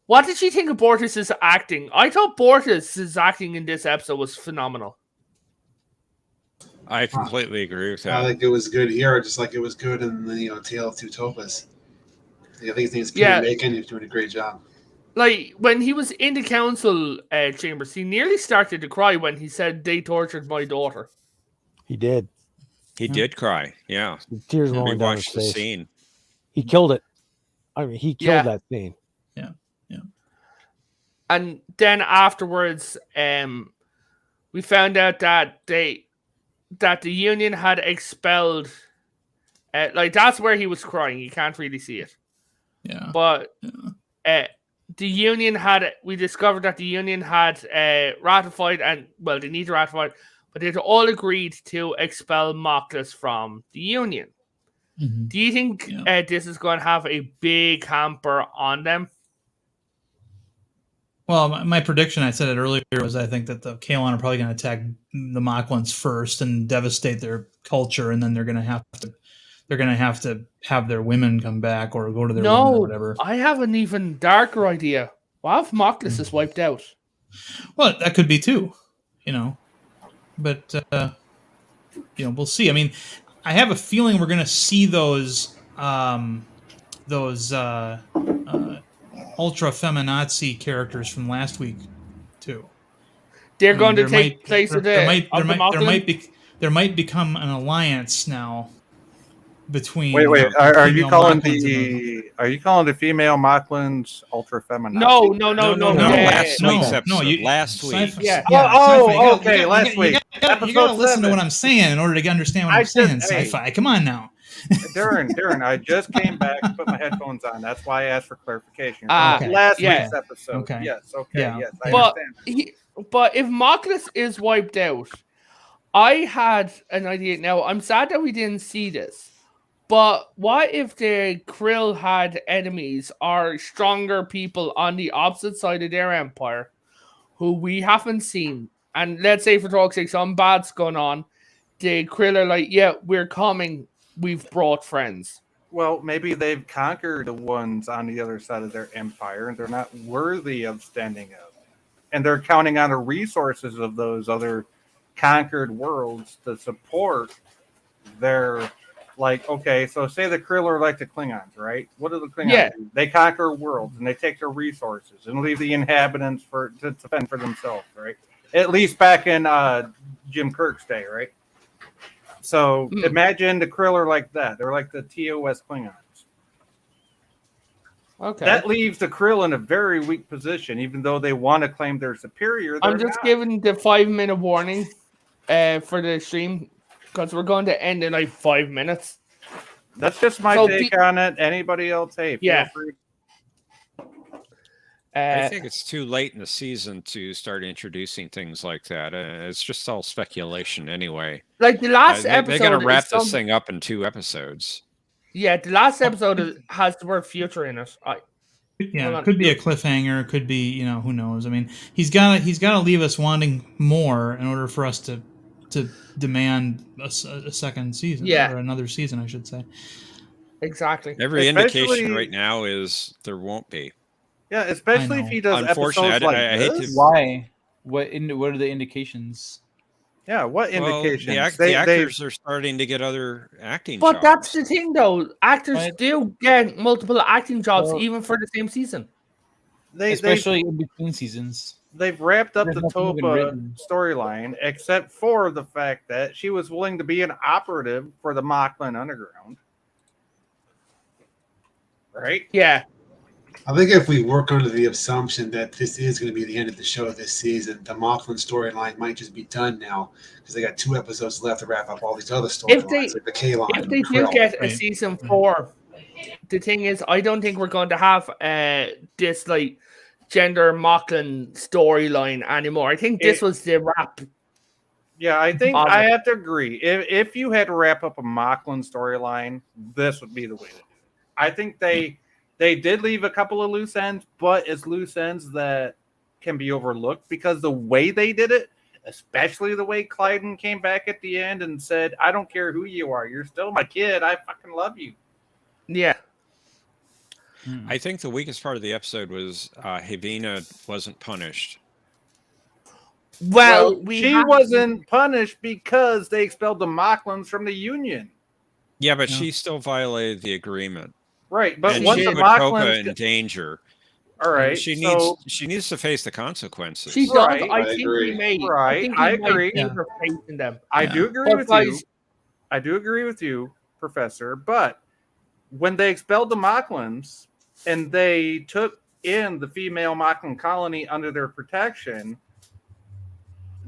What did you think of Bortus's acting? I thought Bortus's acting in this episode was phenomenal. I completely agree with that. I think it was good here, just like it was good in the Tale of Two Topas. I think he's Macon. He's doing a great job. Like when he was in the council chambers, he nearly started to cry when he said they tortured my daughter. He did. He did cry. Yeah, the tears rolling down his face. The scene. He killed it. I mean, he killed that scene. Yeah. And then afterwards, we found out that the Union had expelled. Like that's where he was crying. You can't really see it. Yeah. But the Union we discovered that the Union had ratified, and well, they need to ratify it, but they'd all agreed to expel Mockless from the Union. Mm-hmm. Do you think this is going to have a big hamper on them? Well, my prediction, I said it earlier, was I think that the Kaelan are probably going to attack the Mocklans first and devastate their culture, and then they're going to have to have their women come back or go to their women or whatever. I have an even darker idea. What if Mockless is wiped out? Well, that could be too, But we'll see. I mean, I have a feeling we're going to see those ultra feminazi characters from last week too. They're going to take place of the there might become an alliance now between. Wait. Are you calling the female Mocklans ultra feminine? No. Last week's episode. Last week. Yeah. Okay. Last week. You gotta listen to what I'm saying in order to understand what I'm saying. Sci-fi. Come on now. Darren, I just came back and put my headphones on. That's why I asked for clarification. Okay. Last week's episode. Okay. Yes. Okay. Yeah. Yes. I understand. But if Mockless is wiped out, I had an idea. Now, I'm sad that we didn't see this. But what if the Krill had enemies or stronger people on the opposite side of their empire who we haven't seen? And let's say, for talk's sake, some bad's going on. The Krill are like, yeah, we're coming. We've brought friends. Well, maybe they've conquered the ones on the other side of their empire, and they're not worthy of standing up. And they're counting on the resources of those other conquered worlds to support their Like, okay, so say the Krill are like the Klingons, right? What do the Klingons do? They conquer worlds and they take their resources and leave the inhabitants to fend for themselves, right? At least back in Jim Kirk's day, right? So imagine the Krill are like that. They're like the TOS Klingons. Okay. That leaves the Krill in a very weak position, even though they want to claim they're superior. I'm just giving the 5-minute warning for the stream because we're going to end in like 5 minutes. That's just my take on it. Anybody else? Hey, feel free. I think it's too late in the season to start introducing things like that. It's just all speculation anyway. Like the last episode, they're going to wrap this thing up in 2 episodes. Yeah, the last episode has the word future in it. It could be a cliffhanger. It could be, who knows? I mean, he's got to leave us wanting more in order for us to demand a second season, or another season, I should say. Exactly. Every indication right now is there won't be. Yeah, especially if he does episodes like I hate this. Why? What are the indications? Yeah, what indications? The actors are starting to get other acting jobs. But that's the thing, though. Actors do get multiple acting jobs, even for the same season. Especially in between seasons. They've wrapped up the Topa storyline, except for the fact that she was willing to be an operative for the Moclan Underground. Right? Yeah. I think if we work under the assumption that this is going to be the end of the show this season, the Moclan storyline might just be done now because they got 2 episodes left to wrap up all these other storylines, like the K-line. If they do get a season 4, the thing is, I don't think we're going to have this like gender Moclan storyline anymore. I think this was the wrap. Yeah, I think I have to agree. If you had to wrap up a Moclan storyline, this would be the way to do it. I think they did leave a couple of loose ends, but it's loose ends that can be overlooked because the way they did it, especially the way Clyden came back at the end and said, I don't care who you are. You're still my kid. I fucking love you. Yeah. I think the weakest part of the episode was Havina wasn't punished. Well, she wasn't punished because they expelled the Moclans from the Union. Yeah, but she still violated the agreement. Right, but and once she the put Topa Moclans in danger. All right, she needs to face the consequences. She does. Right, I think we may. Right, I agree. Them. I do agree with you. I do agree with you, Professor. But when they expelled the Moclans and they took in the female Moclan colony under their protection,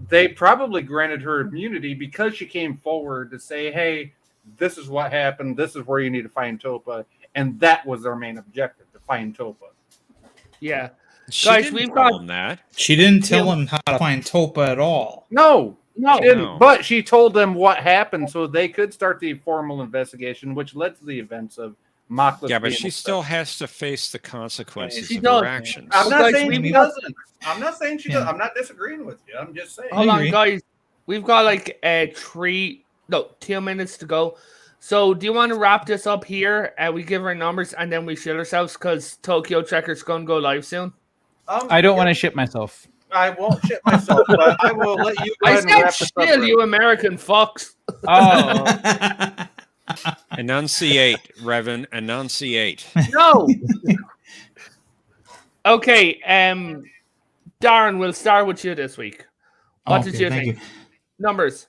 they probably granted her immunity because she came forward to say, "Hey, this is what happened. This is where you need to find Topa." And that was their main objective, to find Topa. Yeah. Guys, we've got that. She didn't tell him how to find Topa at all. No, she didn't. But she told them what happened so they could start the formal investigation, which led to the events of Moclan. Yeah, but she still has to face the consequences of does. her actions. I'm not saying she doesn't. I'm not saying she does. I'm not disagreeing with you. I'm just saying. Hold on, guys. We've got like 2 minutes to go. So, do you want to wrap this up here? We give our numbers and then we shit ourselves because Tokyo Trekker's going to go live soon. I don't want to shit myself. I won't shit myself, but I will let you go ahead and wrap this up. You American fucks. Oh. Enunciate, Revan. Enunciate. No. Okay. Darren, we'll start with you this week. What did you think? Numbers.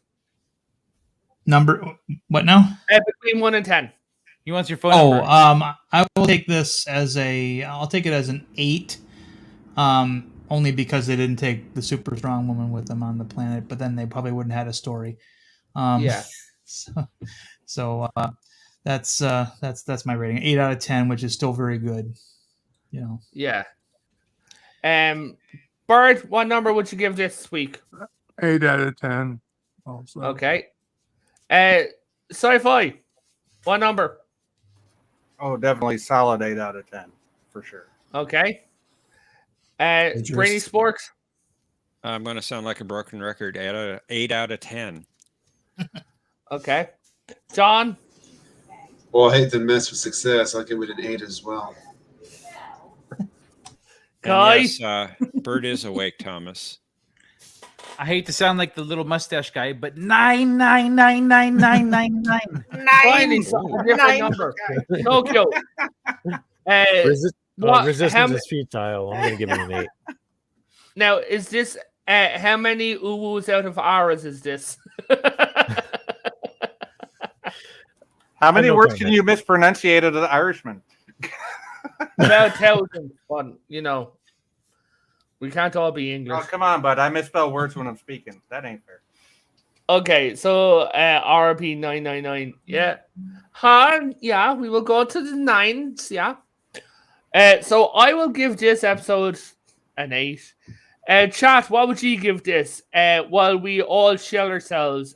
What now? Between 1 and 10. He wants your phone number. I will take this as I'll take it as an 8. Only because they didn't take the super strong woman with them on the planet, but then they probably wouldn't have had a story. Yeah. So that's my rating. 8 out of 10, which is still very good. Yeah. Bird, what number would you give this week? 8 out of 10. Also. Okay. Sci-fi, what number? Oh, definitely solid 8 out of 10 for sure. Okay. Brainy Sporks. I'm going to sound like a broken record. 8 out of 10. Okay. John. Well, I hate to mess with success. I'll give it an 8 as well. Guys. Yes, Bird is awake, Thomas. I hate to sound like the little mustache guy, but 9999999. Finally, a different number. Tokyo. Resistance is futile. I'm going to give him an 8. Now, is this how many uwus out of Aras is this? How many words can you mispronunciate as an Irishman? About 1,000, but we can't all be English. Oh, come on, bud. I misspell words when I'm speaking. That ain't fair. Okay, so RP 999. Yeah. Yeah, we will go to the 9s, yeah. So I will give this episode an 8. Chat, what would you give this? While we all shell ourselves.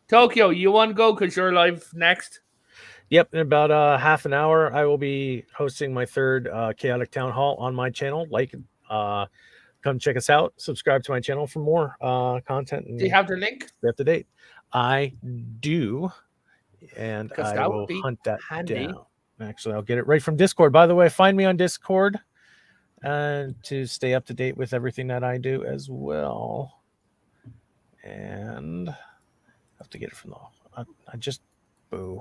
Tokyo, you want to go because you're live next? Yep, in about half an hour, I will be hosting my 3rd Chaotic Town Hall on my channel. Come check us out. Subscribe to my channel for more content. And do you have the link? Stay up to date. I do, and I will hunt that down. Actually, I'll get it right from Discord. By the way, find me on Discord to stay up to date with everything that I do as well. And I have to get it from the.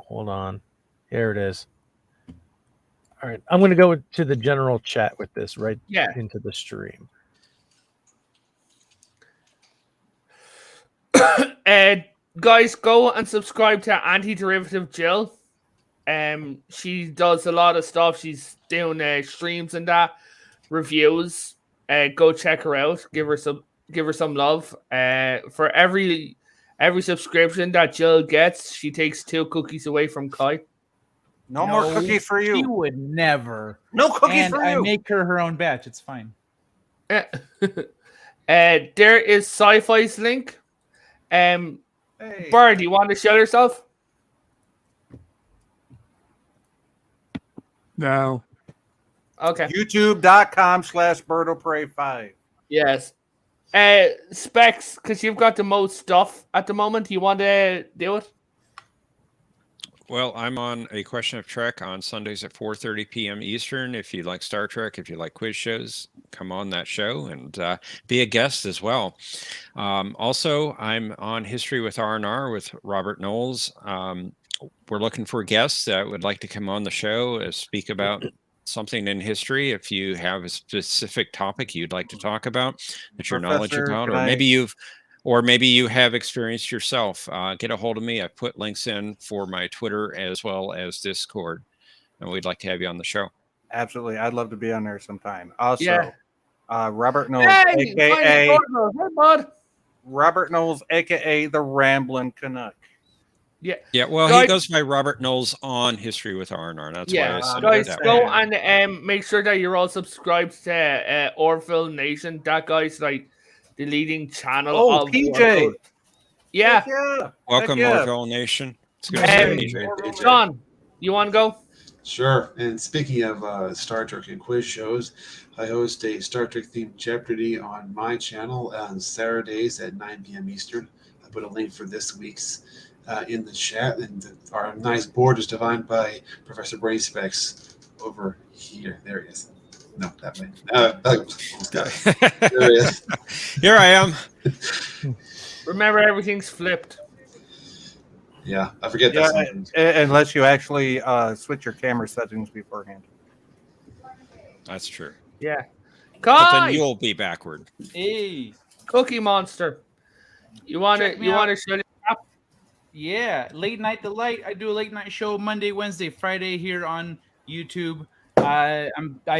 Hold on. Here it is. All right, I'm going to go to the general chat with this into the stream. Guys, go and subscribe to Anti-Derivative Jill. She does a lot of stuff. She's doing streams and that, reviews. Go check her out. Give her some love. For every subscription that Jill gets, she takes 2 cookies away from Kai. No more cookies for you. She would never. No cookies for you. I make her own batch. It's fine. There is Sci-Fi's link. Bird, you want to show yourself? No. Okay. YouTube.com/BirdO'Prey5. Yes. Specs, because you've got the most stuff at the moment. You want to do it? Well, I'm on A Question of Trek on Sundays at 4:30 p.m. Eastern. If you like Star Trek, if you like quiz shows, come on that show and be a guest as well. Also, I'm on History with R&R with Robert Knowles. We're looking for guests that would like to come on the show, speak about something in history. If you have a specific topic you'd like to talk about that you're knowledgeable about, or maybe you have experienced yourself, get a hold of me. I put links in for my Twitter as well as Discord, and we'd like to have you on the show. Absolutely. I'd love to be on there sometime. Also, Robert Knowles, Robert Knowles, aka the Ramblin' Canuck. Yeah. Well, he goes by Robert Knowles on History with R&R. That's why I said guys, that. Go and make sure that you're all subscribed to Orville Nation. That guy's like the leading channel of PJ. Orville. Yeah. Welcome, Orville Nation. It's good to see you, PJ. John, you want to go? Sure. And speaking of Star Trek and quiz shows, I host a Star Trek themed Jeopardy on my channel on Saturdays at 9 p.m. Eastern. I put a link for this week's in the chat, and our nice board is designed by Professor Brain Specs over here. There he is. No, that way. There he is. Here I am. Remember, everything's flipped. Yeah, I forget that. Unless you actually switch your camera settings beforehand. That's true. Yeah. But then you'll be backward. Hey, Cookie Monster. You want to show it up? Yeah, Late Night Delight. I do a late night show Monday, Wednesday, Friday here on YouTube. I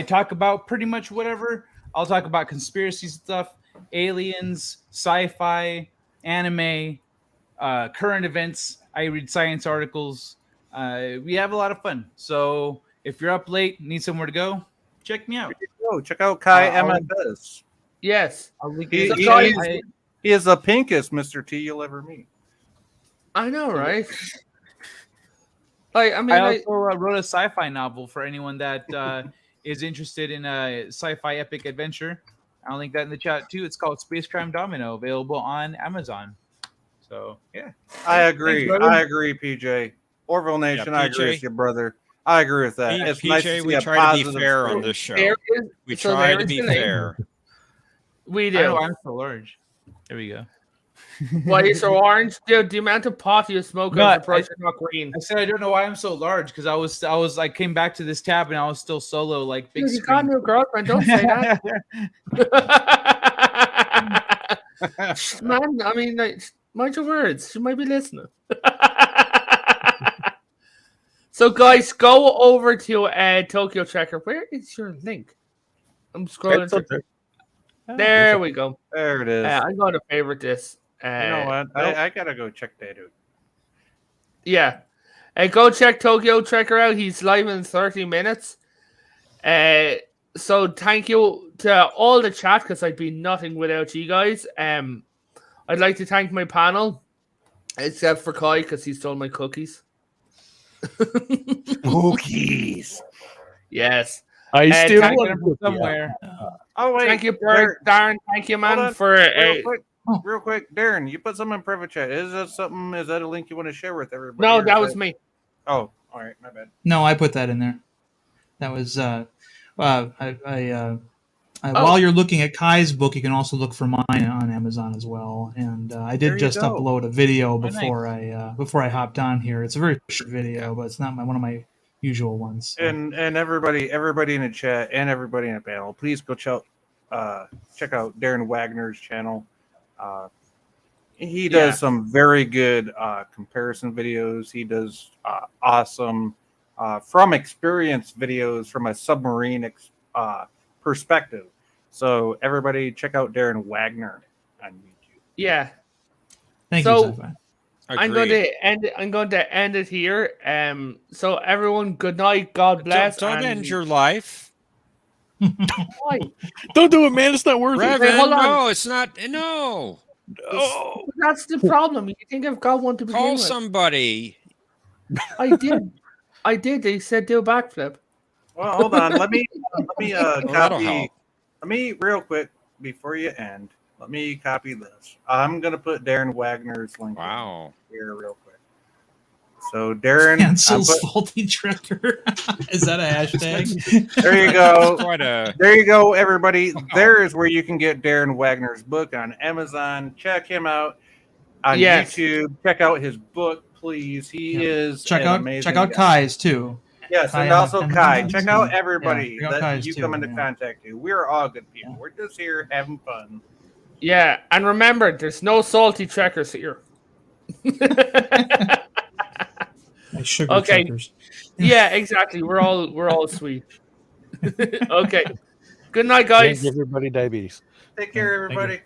talk about pretty much whatever. I'll talk about conspiracy stuff, aliens, sci-fi, anime, current events. I read science articles. We have a lot of fun. So if you're up late, need somewhere to go, check me out. Check out Kai MFS. Yes. He is the pinkest Mr. T you'll ever meet. I know, right? I also wrote a sci-fi novel for anyone that is interested in a sci-fi epic adventure. I'll link that in the chat too. It's called Space Crime Domino, available on Amazon. So yeah, I agree. I agree, PJ. Orville Nation, I agree with you, brother. I agree with that. It's PJ, nice to see we try to be fair on this show. We try to be fair. We do. I'm so large. There we go. Why are you so orange? Dude, the amount of pot you smoke No, is surprised you're not green. I said I don't know why I'm so large because I came back to this tab and I was still solo like big Dude, you got screen. a new girlfriend. Don't say that. Man, I mean, like, mind your words. She might be listening. So, guys, go over to Tokyo Checker. Where is your link? I'm scrolling. There we go. There it is. I'm going to favorite this. You know what? Nope. I gotta go check that out. Yeah. Go check Tokyo Checker out. He's live in 30 minutes. So thank you to all the chat because I'd be nothing without you guys. I'd like to thank my panel, except for Kai because he stole my cookies. Cookies. Yes. I still thank want Get to them somewhere. Oh wait, Thank you, Darren. Thank you, man, on. for real quick, Darren. You put something in private chat. Is that something? Is that a link you want to share with everybody? No, or that is was me. Oh, all right, my bad. No, I put that in there. That was while you're looking at Kai's book, you can also look for mine on Amazon as well. And I did just upload a video before I hopped on here. It's a very short video, but it's not one of my usual ones. So. And everybody in the chat and everybody in the panel, please go check out Darren Wagner's channel. He does some very good comparison videos. He does awesome from experience videos from a submarine perspective. So everybody check out Darren Wagner on YouTube. Yeah. Thank So, you, Sci-Fi. I'm going to end it here. So everyone, good night. God bless. Don't end your life. Why? Don't do it, man. It's not worth Reverend, Wait, hold on. no, it's not. No. Oh, That's the problem. You think I've got one to begin Call with. somebody. I did. They said do a backflip. Well, hold on. Let me that'll copy. help. Let me real quick before you end. Let me copy this. I'm gonna put Darren Wagner's link Wow. here real quick. So Darren, Cancels faulty tracker. Is that a hashtag? there you go. Quite a There you go, everybody. There is where you can get Darren Wagner's book on Amazon. Check him out on YouTube. Check out his book, please. He is check an out amazing Kai's guy. too. Yes, Kai and also and Kai. Amazon. Check out everybody check out that Kai's you too, come into yeah. contact with. We're all good people. We're just here having fun. Yeah, and remember, there's no salty checkers here. Like sugar Okay. checkers. Yeah, exactly. We're all sweet. Okay. Good night, guys. Can't give everybody diabetes. Take care, Thank you. everybody.